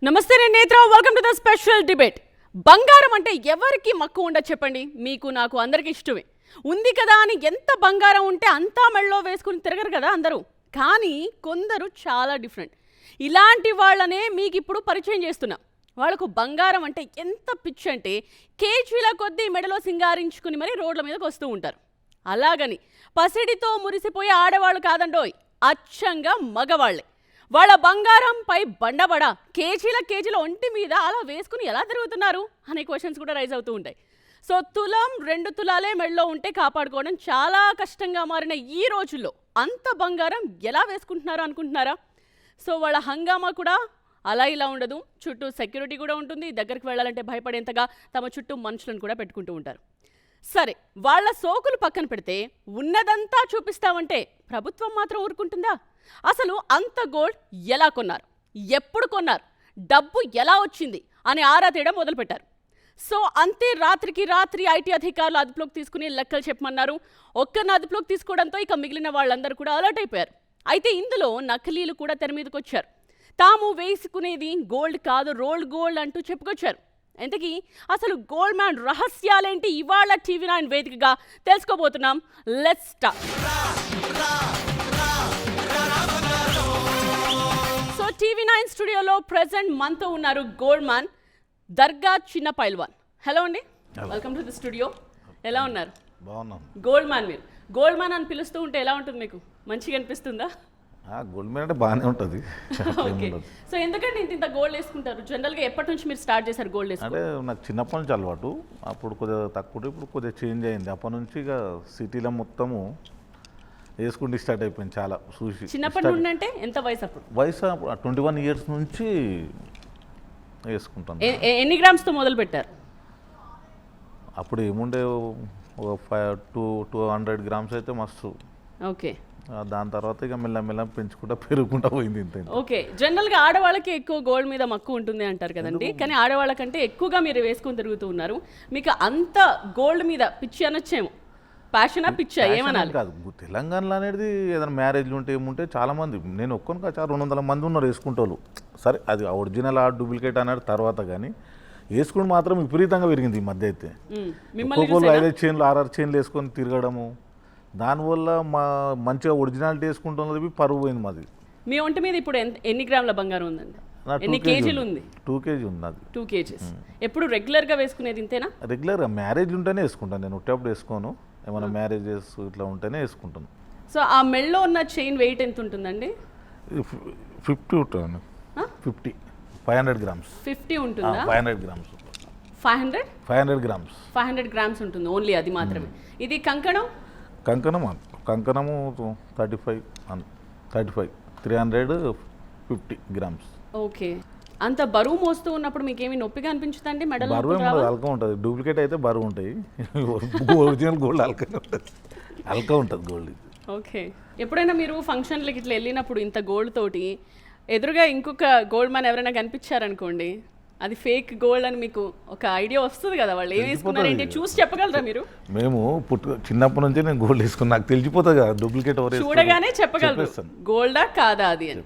నమస్తే నేను నేత్ర welcome to the special debate. బంగారం అంటే ఎవరికి మక్కువ ఉండదు చెప్పండి? మీకు నాకు అందరికి ఇష్టమే. ఉంది కదా అని ఎంత బంగారం ఉంటే అంతా మెళ్ళో వేసుకుని తిరగరు కదా అందరూ. కానీ కొందరు చాలా డిఫరెంట్. ఇలాంటి వాళ్ళనే మీకు ఇప్పుడు పరిచయం చేస్తున్నా. వాళ్ళకు బంగారం అంటే ఎంత పిచ్చి అంటే కేజీల కొద్దీ మెడలో సింగారించుకుని మరీ రోడ్ల మీదకి వస్తూ ఉంటారు. అలాగని పసిడితో మురిసిపోయే ఆడవాళ్ళు కాదండోయ్, అచ్చంగా మగవాళ్లే. వాళ్ళ బంగారంపై బండబడ కేజీల ఒంటి మీద అలా వేసుకుని ఎలా తిరుగుతున్నారు అనే క్వశ్చన్స్ కూడా రైజ్ అవుతూ ఉంటాయి. సో తులం 2 తులాలే మెడలో ఉంటే కాపాడుకోవడం చాలా కష్టంగా మారిన ఈ రోజుల్లో అంత బంగారం ఎలా వేసుకుంటున్నారో అనుకుంటున్నారా? సో వాళ్ళ హంగామా కూడా అలా ఇలా ఉండదు. చుట్టూ సెక్యూరిటీ కూడా ఉంటుంది. దగ్గరికి వెళ్ళాలంటే భయపడేంతగా తమ చుట్టూ మనుషులను కూడా పెట్టుకుంటూ ఉంటారు. సరే, వాళ్ళ సోకులు పక్కన పెడితే ఉన్నదంతా చూపిస్తామంటే ప్రభుత్వం మాత్రం ఊరుకుంటుందా? అసలు అంత గోల్డ్ ఎలా కొన్నారు, ఎప్పుడు కొన్నారు, డబ్బు ఎలా వచ్చింది అని ఆరా తీయడం మొదలుపెట్టారు. సో అంతే, రాత్రికి రాత్రి ఐటీ అధికారులు అదుపులోకి తీసుకుని లెక్కలు చెప్పమన్నారు. ఒక్కరిని అదుపులోకి తీసుకోవడంతో ఇక మిగిలిన వాళ్ళందరూ కూడా అలర్ట్ అయిపోయారు. అయితే ఇందులో నకిలీలు కూడా తెర మీదకి వచ్చారు. తాము వేసుకునేది గోల్డ్ కాదు, రోల్డ్ గోల్డ్ అంటూ చెప్పుకొచ్చారు. ఇంతకీ అసలు గోల్డ్ మ్యాన్ రహస్యాలేంటి ఇవాళ TV9 వేదికగా తెలుసుకోబోతున్నాం. Let's start. సో TV9 స్టూడియోలో ప్రెసెంట్ మనతో ఉన్నారు గోల్డ్ మ్యాన్ దర్గా చిన్న పైల్వాన్. హలో అండి, వెల్కమ్ టు ది స్టూడియో. ఎలా ఉన్నారు? బాగున్నాను. గోల్డ్ మ్యాన్, మీరు గోల్డ్ మ్యాన్ అని పిలుస్తూ ఉంటే ఎలా ఉంటుంది మీకు? మంచిగా అనిపిస్తుందా? గోల్డ్ మ్యాన్ అంటే బాగానే ఉంటుంది. ఓకే, సో ఎందుకంటే ఇంత గోల్డ్ వేసుకుంటారు? జనరల్గా ఎప్పటి నుంచి మీరు స్టార్ట్ చేశారు గోల్డ్ వేసుకుంటారు? అంటే నాకు చిన్నప్పటి నుంచి అలవాటు. అప్పుడు కొద్దిగా తక్కువ, ఇప్పుడు కొద్దిగా చేంజ్ అయింది. అప్పటి నుంచి ఇక సిటీలో మొత్తము వేసుకుంటే స్టార్ట్ అయిపోయింది. చాలా చూసి చిన్నప్పటి నుండి అంటే ఎంత వయసు? అప్పుడు వయసు 21 ఇయర్స్ నుంచి వేసుకుంటాను. ఎన్ని గ్రామ్స్తో మొదలు పెట్టారు? అప్పుడు ఏముండే 200 గ్రామ్స్ అయితే మస్తు. ఓకే, దాని తర్వాత ఇక మెల్ల పెంచుకుంటా పెరుగుకుంటా పోయింది ఇంత. ఓకే, జనరల్గా ఆడవాళ్ళకి ఎక్కువ గోల్డ్ మీద మక్కువ ఉంటుంది అంటారు కదండి, కానీ ఆడవాళ్ళకంటే ఎక్కువగా మీరు వేసుకొని తిరుగుతూ ఉన్నారు. మీకు అంత గోల్డ్ మీద పిచ్చి అనొచ్చేమో, ప్యాషనా పిచ్చా ఏమనాలి? కాదు, తెలంగాణలో అనేది ఏదైనా మ్యారేజ్లు ఉంటే ఏముంటే చాలామంది, నేను ఒక్కని కాదు 200 మంది ఉన్నారు వేసుకుంటారు. సరే, అది ఒరిజినల్ ఆ డూప్లికేట్ అనేది తర్వాత, కానీ వేసుకుని మాత్రం విపరీతంగా పెరిగింది ఈ మధ్య. అయితే ఒక్కొక్కరు 5 చైన్లు 6 చైన్లు వేసుకొని తిరగడము, దానివల్ల మంచిగా ఒరిజినాలిటీ వేసుకుంటున్నది పరువు పోయింది మాది. మీ ఒంటి మీద ఇప్పుడు ఎన్ని గ్రాముల బంగారం ఉందండి? ఎన్ని కేజీలు ఉంది? 2 kg ఉంది అది. 2 kgs. ఎప్పుడు రెగ్యులర్గా వేసుకునేది ఇంతేనా? రెగ్యులర్గా మ్యారేజ్ ఉంటేనే వేసుకుంటాను నేను, ఉట్టేప్పుడు వేసుకోను. ఏమైనా మ్యారేజెస్ ఇట్లా ఉంటేనే వేసుకుంటాను. సో ఆ మెడలో ఉన్న చైన్ వెయిట్ ఎంత ఉంటుందండి? 50 ఉంటుంది. 500 గ్రామ్స్. 50 ఉంటుందా? 500 గ్రామ్స్. 500 గ్రామ్స్. 500 గ్రామ్స్ ఉంటుంది ఓన్లీ, అది మాత్రమే. ఇది కంకణము 35 350 గ్రామ్స్. ఓకే, అంత బరువు మోస్తూ ఉన్నప్పుడు మీకు ఏమి నొప్పిగా అనిపించుదండి? మెడల్ బరువు అల్కా ఉంటుంది. డూప్లికేట్ అయితే బరువు ఉంటాయి, ఒరిజినల్ గోల్డ్ అల్కనే ఉంటుంది. అల్కా ఉంటుంది గోల్డ్. ఓకే, ఎప్పుడైనా మీరు ఫంక్షన్లకి ఇట్లా వెళ్ళినప్పుడు ఇంత గోల్డ్ తోటి ఎదురుగా ఇంకొక గోల్డ్ మ్యాన్ ఎవరైనా కనిపించారనుకోండి, అది ఫేక్ గోల్డ్ అని మీకు ఒక ఐడియా వస్తుంది కదా, వాళ్ళు ఏం వేసుకున్నారంటే చూసి చెప్పగలరా మీరు? మేము చిన్నప్పటి నుంచి నేను గోల్డ్ వేసుకున్నా, నాకు తెలిసిపోతుంది కదా డూప్లికేట్ ఎవరు చూడగానే చెప్పగలరు గోల్డా కాదా అది అని.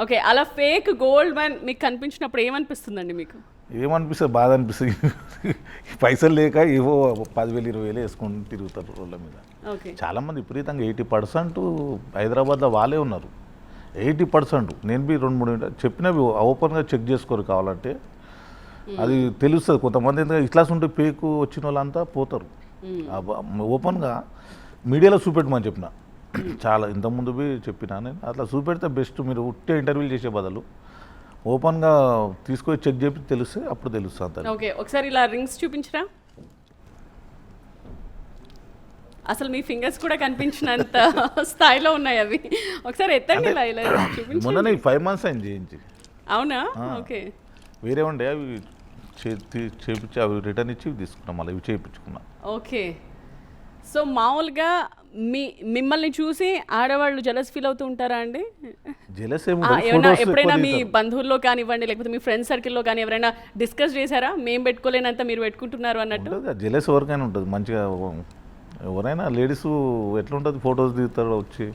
ఓకే, అలా ఫేక్ గోల్డ్ మ్యాన్ మీకు కనిపించినప్పుడు ఏమనిపిస్తుందండి మీకు? ఏమనిపిస్తుంది? బాధ అనిపిస్తుంది. పైసలు లేక ఏవో 10,000 20,000 వేసుకొని తిరుగుతారు రోడ్ల మీద. చాలా మంది విపరీతంగా 80% హైదరాబాద్లో వాళ్ళే ఉన్నారు. 80%. నేను 2-3 చెప్పినవి ఓపెన్గా చెక్ చేసుకోరు కావాలంటే, అది తెలుస్తుంది. కొంతమంది ఇట్లాస్ ఉంటే పేకు వచ్చిన వాళ్ళంతా పోతారు. ఓపెన్గా మీడియాలో చూపెట్టమని చెప్పిన, చాలా ఇంతకుముందు చెప్పినా నేను. అట్లా చూపెడితే బెస్ట్. మీరు ఉట్టే ఇంటర్వ్యూలు చేసే బదులు ఓపెన్గా తీసుకొని చెక్ చేసి తెలిస్తే అప్పుడు తెలుస్తుంది. ఓకే, ఒకసారి ఇలా రింగ్స్ చూపించరా? అసలు మీ ఫింగర్స్ కూడా కనిపించినంత స్థాయిలో ఉన్నాయి అవి. ఒకసారి ఎత్తండి, ఇలా చూపించండి. మొన్న 5 months అయింది చేయించి. అవునా? ఓకే, వేరే ఉండే అవి చేయించి అవి రిటర్న్ ఇచ్చి తీసుకున్నాం, మళ్ళీ ఇవి చేయించుకున్నాం. ఓకే, సో మామూలుగా మిమ్మల్ని చూసి ఆడవాళ్ళు జెలస్ ఫీల్ అవుతూ ఉంటారా అండి? జెలస్ ఎప్పుడైనా మీ బంధువుల్లో కానివ్వండి, లేకపోతే మీ ఫ్రెండ్ సర్కిల్లో కానీ ఎవరైనా డిస్కస్ చేశారా, మేము పెట్టుకోలేనంత మీరు పెట్టుకుంటున్నారు అన్నట్టు? జెలస్ ఎవరికైనా ఉంటుంది. మంచిగా ఎవరైనా లేడీస్ ఎట్లుంటుంది, ఫొటోస్ దిగుతారు వచ్చి.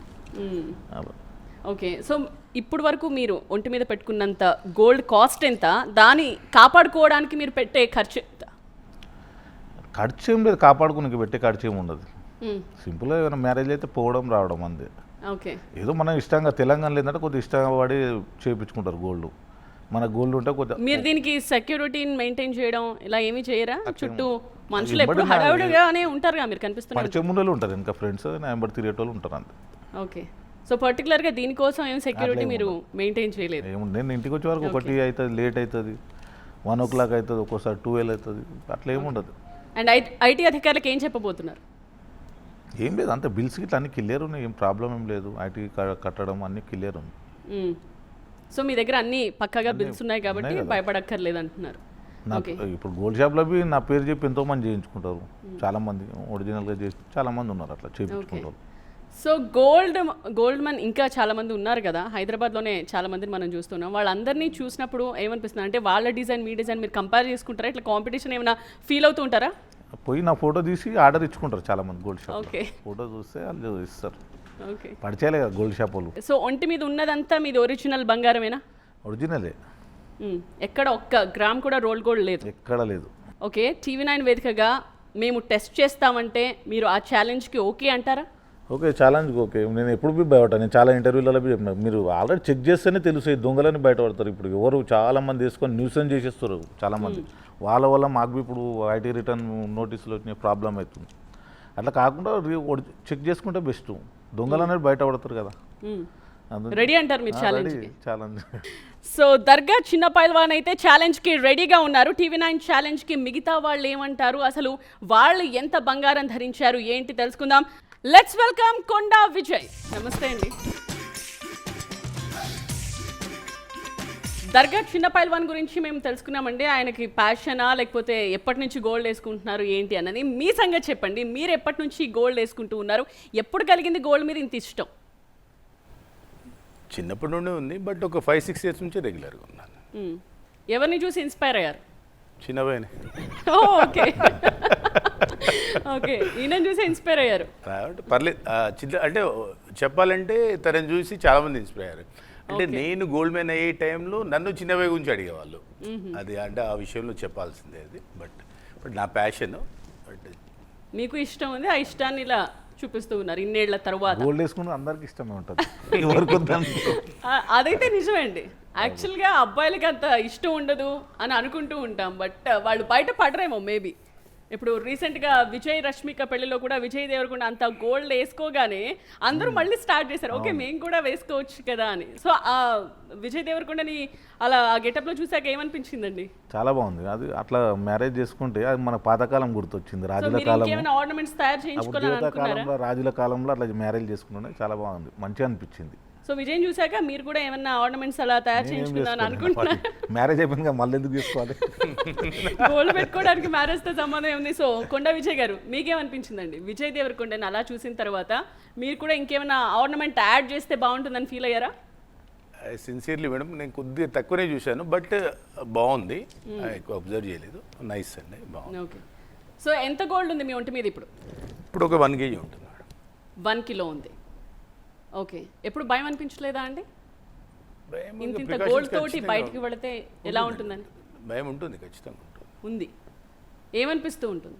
ఓకే, సో ఇప్పుడు వరకు మీరు ఒంటి మీద పెట్టుకున్నంత గోల్డ్ కాస్ట్ ఎంత, దాన్ని కాపాడుకోవడానికి మీరు పెట్టే ఖర్చు ఎంత? ఖర్చు ఏం లేదు, కాపాడుకునికి పెట్టే ఖర్చు ఏమి ఉండదు. సింపుల్గా ఏమైనా మ్యారేజ్ అయితే పోవడం రావడం అంతే. ఓకే. ఏదో మనం ఇష్టంగా తెలంగాణలో ఏంటంటే కొద్దిగా ఇష్టంగా పడి చేయించుకుంటారు గోల్డ్. మన గోల్డ్ ఉంటే కొద్దిగా. మీరు దీనికి సెక్యూరిటీని మెయింటైన్ చేయడం ఇలా ఏమీ చేయరా? చుట్టూ మనుషులు ఎప్పుడు హడావుడిగానే ఉంటారుగా, మీరు కనిపిస్తున్నారు. పరిచయం ముందు ఉంటారు ఇంకా ఫ్రెండ్స్ నెంబర్ తిరిగేటోళ్ళు ఉంటారు అంతే. ఓకే. సో పర్టికులర్గా దీనికోసం ఏం సెక్యూరిటీ మీరు మెయింటైన్ చేయలేదు? ఏముంది, నేను ఇంటికి వచ్చే వరకు 1 అవుతుంది, లేట్ అవుతుంది, 1 o'clock అవుతుంది, ఒక్కోసారి 12 అవుతుంది, అట్లా ఏముండదు. అండ్ ఐటీ అధికారులకు ఏం చెప్పబోతున్నారు? ఏం లేదు, అంతే బిల్స్ గిట్లా అన్ని క్లియర్ ఉన్నాయి, ఏం ప్రాబ్లం ఏం లేదు. ఐటీ కట్టడం అన్ని క్లియర్ ఉంది. సో మీ దగ్గర అన్ని పక్కాగా బిల్స్ ఉన్నాయి కాబట్టి భయపడక్కర్లేదు అంటున్నారు. ఇప్పుడు గోల్డ్ షాప్లో నా పేరు చెప్పి ఎంతో మంది చేయించుకుంటారు, చాలా మంది ఒరిజినల్గా చేసి చాలా మంది ఉన్నారు అట్లా చేయించుకుంటారు. సో గోల్డ్ మన్ ఇంకా చాలా మంది ఉన్నారు కదా హైదరాబాద్లోనే, చాలా మందిని మనం చూస్తున్నాం. వాళ్ళందరినీ చూసినప్పుడు ఏమనిపిస్తుంది అంటే వాళ్ళ డిజైన్ మీ డిజైన్ మీరు కంపేర్ చేసుకుంటారా? ఇట్లా కాంపిటీషన్ ఏమైనా ఫీల్ అవుతూ ఉంటారా? పోయి నా ఫోటో తీసి ఆర్డర్ ఇచ్చుకుంటారు చాలా మంది గోల్డ్ షాప్. ఓకే. ఫోటో చూస్తే వాళ్ళు ఇస్తారు. ఓకే. పడిచేయాలి కదా గోల్డ్ షాప్ వాళ్ళు. సో ఒంటి మీద ఉన్నదంతా మీది ఒరిజినల్ బంగారమేనా? ఒరిజినలే, ఎక్కడ ఒక్క గ్రామ్ కూడా రోల్ గోల్డ్ లేదు? ఎక్కడ లేదు. ఓకే. TV9 వేదికగా మేము టెస్ట్ చేస్తామంటే మీరు ఆ ఛాలెంజ్కి ఓకే అంటారా? ఓకే, ఛాలెంజ్కి ఓకే. నేను ఎప్పుడు భయపడ్డాను, నేను చాలా ఇంటర్వ్యూలలో చెప్పిన, మీరు ఆల్రెడీ చెక్ చేస్తేనే తెలుసు దొంగలని బయటపడతారు. ఇప్పుడు ఎవరు చాలా మంది వేసుకొని న్యూసెన్స్ చేసేస్తారు చాలామంది, వాళ్ళ వల్ల మాకు ఇప్పుడు ఐటీ రిటర్న్ నోటీసులు వచ్చిన ప్రాబ్లం అవుతుంది. అట్లా కాకుండా చెక్ చేసుకుంటే బెస్ట్, దొంగలు అనేది బయటపడతారు కదా. రెడీ అంటారు మీరు ఛాలెంజ్? ఛాలెంజ్. సో దర్గా చిన్న పైల్వాన్ అయితే ఛాలెంజ్కి రెడీగా ఉన్నారు. TV9 ఛాలెంజ్కి మిగతా వాళ్ళు ఏమంటారు, అసలు వాళ్ళు ఎంత బంగారం ధరించారు ఏంటి తెలుసుకుందాం. లెట్స్ వెల్కమ్ కొండా విజయ్. నమస్తే అండి. దర్గా చిన్న పైల్వాన్ గురించి మేము తెలుసుకున్నామండి. ఆయనకి ప్యాషనా లేకపోతే ఎప్పటి నుంచి గోల్డ్ వేసుకుంటున్నారు ఏంటి అన్నది మీ సంగతి చెప్పండి. మీరు ఎప్పటి నుంచి గోల్డ్ వేసుకుంటూ ఉన్నారు? ఎప్పుడు కలిగింది గోల్డ్ మీద ఇంత ఇష్టం? చిన్నప్పటి నుండి ఉంది, బట్ ఒక 5-6 years నుంచి రెగ్యులర్గా ఉన్నాను. ఎవరిని చూసి ఇన్స్పైర్ అయ్యారు? చిన్నవైన. ఓకే. ఓకే, ఈయన చూసి ఇన్స్పైర్ అయ్యారు. పర్లేదు, చిన్న అంటే చెప్పాలంటే తనని చూసి చాలామంది ఇన్స్పైర్ అయ్యారు. అంటే నేను గోల్డ్ మ్యాన్ అయ్యే టైంలో నన్ను చిన్నవై గురించి అడిగేవాళ్ళు. అది అంటే ఆ విషయంలో చెప్పాల్సిందే అది. బట్ నా ప్యాషన్. బట్ మీకు ఇష్టం ఉంది, ఆ ఇష్టాన్ని ఇలా చూపిస్తూ ఉన్నారు ఇన్నేళ్ల తర్వాత. గోల్డ్ వేసుకుంటే అందరికి ఇష్టమే ఉంటుంది. అదైతే నిజమే అండి. యాక్చువల్గా అబ్బాయిలకి అంత ఇష్టం ఉండదు అని అనుకుంటూ ఉంటాం, బట్ వాళ్ళు బయట పడరేమో మేబీ. ఇప్పుడు రీసెంట్గా విజయ్ రష్మిక పెళ్లిలో కూడా విజయ్ దేవరకొండ అంత గోల్డ్ వేసుకోగానే అందరూ మళ్ళీ స్టార్ట్ చేశారు, ఓకే మేము కూడా వేసుకోవచ్చు కదా అని. సో ఆ విజయ్ దేవరకొండని అలా ఆ గెటప్లో చూసాక ఏమనిపించిందండి? చాలా బాగుంది. అది అట్లా మ్యారేజ్ చేసుకుంటే అది మన పాతకాలం గుర్తొచ్చింది, రాజుల కాలం. ఆర్నమెంట్స్ తయారు చేయించుకోవాలనుకున్నారా? రాజుల కాలంలో అట్లా మ్యారేజ్ చేసుకుంటే చాలా బాగుంది, మంచిగా అనిపించింది. సో విజయ్ చూసాక మీరు కూడా ఏమన్నా ఆర్నమెంట్స్ అలా తయారు చేయించుకున్నాను అనుకుంటున్నారు? మ్యారేజ్ అయిపోయింది, మళ్ళీ ఎందుకు తీసుకోవాలి? గోల్డ్ పెట్టుకోవడానికి మ్యారేజ్తో సంబంధం ఉంది. సో కొండా విజయ్ గారు మీకేమనిపించిందండి విజయ్ దేవరకొండని అలా చూసిన తర్వాత? మీరు కూడా ఇంకేమైనా ఆర్నమెంట్ యాడ్ చేస్తే బాగుంటుందని ఫీల్ అయ్యారా? సిన్సియర్లీ మేడం, నేను కొద్దిగా తక్కువనే చూశాను, బట్ బాగుంది. ఎక్కువ అబ్జర్వ్ చేయలేదు. నైస్ అండి, బాగుంది. ఓకే. సో ఎంత గోల్డ్ ఉంది మీ ఒంటి మీద ఇప్పుడు? ఇప్పుడు ఒక 1 kg ఉంటుంది మేడం. 1 kilo ఉంది. ఓకే. ఎప్పుడు భయం అనిపించలేదా అండి? ఇంత గోల్డ్ తోటి బయటికి వెళితే ఎలా ఉంటుందని? భయం ఉంటుంది, ఖచ్చితంగా ఉంది. ఏమనిపిస్తూ ఉంటుంది?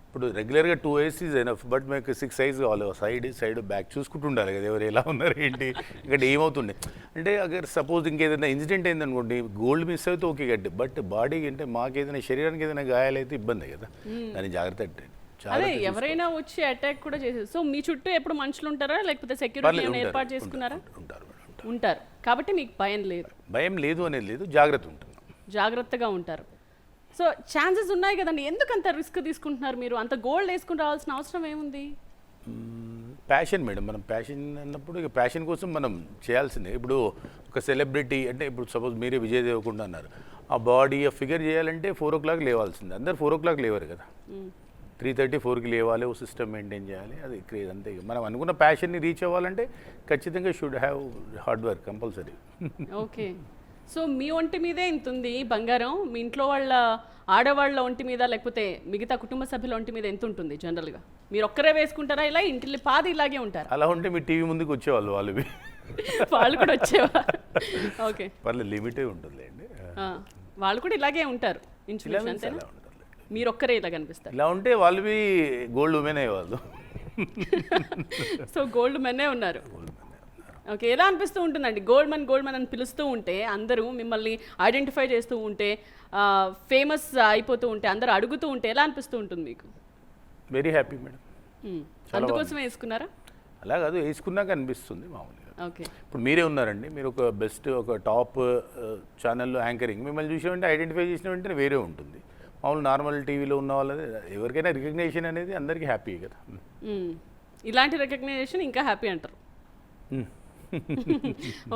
ఇప్పుడు రెగ్యులర్గా 2 years ఈజ్ ఎనఫ్, బట్ మీకు 6 size కావాలి. సైడ్ బ్యాక్ చూసుకుంటూ ఉండాలి కదా, ఎవరు ఎలా ఉన్నారు ఏంటి, ఇక్కడ ఏమవుతుండే అంటే అగర్ సపోజ్ ఇంకేదైనా ఇన్సిడెంట్ అయిందనుకోండి, గోల్డ్ మిస్ అయితే ఓకే గట్టి, బట్ బాడీకి అంటే మాకేదైనా శరీరానికి ఏదైనా గాయాలైతే ఇబ్బంది కదా, దాన్ని జాగ్రత్త అంటే. అదే ఎవరైనా వచ్చి అటాక్ కూడా చేసేది. సో మీ చుట్టూ ఎప్పుడు మనుషులు ఉంటారా లేకపోతే సెక్యూరిటీ ఏర్పాటు చేసుకున్నారా? ఉంటారు కాబట్టి మీకు భయం లేదు. భయం లేదు అనేది లేదు, జాగ్రత్త ఉంటుంది, జాగ్రత్తగా ఉంటారు. సో ఛాన్సెస్ ఉన్నాయి కదండి, ఎందుకు అంత రిస్క్ తీసుకుంటున్నారు మీరు? అంత గోల్డ్ వేసుకుని రావాల్సిన అవసరం ఏముంది? ప్యాషన్ మేడం, మనం ప్యాషన్ అన్నప్పుడు ఇక ప్యాషన్ కోసం మనం చేయాల్సిందే. ఇప్పుడు ఒక సెలబ్రిటీ అంటే ఇప్పుడు సపోజ్ మీరే విజయ్ దేవరకొండ అన్నారు, ఆ బాడీ ఆ ఫిగర్ చేయాలంటే 4 o'clock లేవాల్సిందే. అందరు 4 o'clock లేవారు కదా, 3:30, 4కి లేవాలి, ఓ సిస్టమ్ మెయింటైన్ చేయాలి, అది క్రేజ్ అంతే. మనం అనుకున్న ప్యాషన్ని రీచ్ అవ్వాలంటే ఖచ్చితంగా should have hard work compulsory. Okay. So మీ ఒంటి మీదే ఇంత ఉంది బంగారం, మీ ఇంట్లో వాళ్ళ ఆడవాళ్ళ ఒంటి మీద లేకపోతే మిగతా కుటుంబ సభ్యుల ఒంటి మీద ఎంత ఉంటుంది జనరల్గా? మీరు ఒక్కరే వేసుకుంటారా ఇలా? ఇంటిల్లి పాది ఇలాగే ఉంటారు? అలా ఉంటే మీ టీవీ ముందుకు వచ్చేవాళ్ళు వాళ్ళు. వాళ్ళు కూడా వచ్చేవారు. ఓకే, పర్లేదు లిమిటే ఉంటుందిలేండి. వాళ్ళు కూడా ఇలాగే ఉంటారు ఇన్సులేషన్ అంతే. అలా ఉంటుంది. మీరు ఒక్కరే ఇలా కనిపిస్తారు. ఇలా ఉంటే వాళ్ళవి గోల్డ్ ఉమెన్ అయ్యేవాళ్ళు. సో గోల్డ్ మెన్నే ఉన్నారు. ఓకే, ఎలా అనిపిస్తూ ఉంటుందండి గోల్డ్ మెన్ అని పిలుస్తూ ఉంటే, అందరూ మిమ్మల్ని ఐడెంటిఫై చేస్తూ ఉంటే, ఫేమస్ అయిపోతూ ఉంటే, అందరూ అడుగుతూ ఉంటే ఎలా అనిపిస్తూ ఉంటుంది మీకు? Very happy madam. అందుకోసమే వేసుకున్నారా? అలా కాదు, వేసుకున్నాక అనిపిస్తుంది మామూలుగా. ఓకే, ఇప్పుడు మీరే ఉన్నారండి, మీరు ఒక బెస్ట్ ఒక టాప్ ఛానల్లో యాంకరింగ్, మిమ్మల్ని చూసామంటే ఐడెంటిఫై చేసిన వెంటనే వేరే ఉంటుంది. మామూలు నార్మల్ టీవీలో ఉన్న వాళ్ళది ఎవరికైనా రికగ్నేషన్ అనేది అందరికీ హ్యాపీ కదా. ఇలాంటి రికగ్నైజేషన్ ఇంకా హ్యాపీ అంటారు.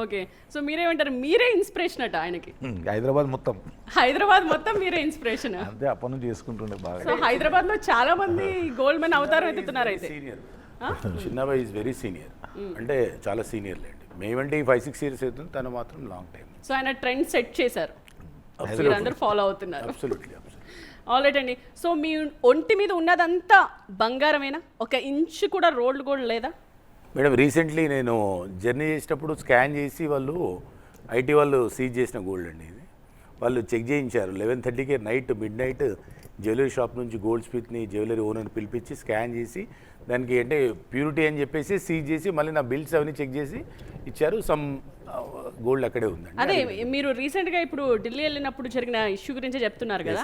ఓకే, సో మీరేమంటారు? మీరే ఇన్స్పిరేషన్ అట ఆయనకి. హైదరాబాద్ మొత్తం మీరే ఇన్స్పిరేషన్. అంతే, అప్పటి నుంచి చేసుకుంటుండే బాగా. సో హైదరాబాద్ లో చాలా మంది గోల్డ్ మెన్ అవతారం ఎత్తుతున్నారు అయితే. సీనియర్ చిన్నబాయ్ ఈజ్ వెరీ సీనియర్, అంటే చాలా సీనియర్ లేండి. మేమంటే 5-6 years అవుతుంది, తను మాత్రం లాంగ్ టైం. సో ఆయన ట్రెండ్ సెట్ చేశారు, అందరూ ఫాలో అవుతున్నారు. అబ్సల్యూట్లీ. ఆల్ రైట్ అండి. సో మీ ఒంటి మీద ఉన్నదంతా బంగారమేనా? ఒక ఇంచు కూడా రోల్డ్ గోల్డ్ లేదా? మేడం రీసెంట్లీ నేను జర్నీ చేసేటప్పుడు స్కాన్ చేసి వాళ్ళు ఐటీ వాళ్ళు సీజ్ చేసిన గోల్డ్ అండి ఇది. వాళ్ళు చెక్ చేయించారు 11:30కి నైట్ మిడ్-నైట్ జ్యువెలరీ షాప్ నుంచి గోల్డ్ స్మిత్ని జ్యువెలరీ ఓనర్ని పిలిపించి స్కాన్ చేసి దానికి అంటే ప్యూరిటీ అని చెప్పేసి సీజ్ చేసి మళ్ళీ నా బిల్స్ అవన్నీ చెక్ చేసి ఇచ్చారు. సమ్ గోల్డ్ అక్కడే ఉందండి. అదే మీరు రీసెంట్ గా ఇప్పుడు ఢిల్లీ వెళ్ళినప్పుడు జరిగిన ఇష్యూ గురించి చెప్తున్నారు కదా.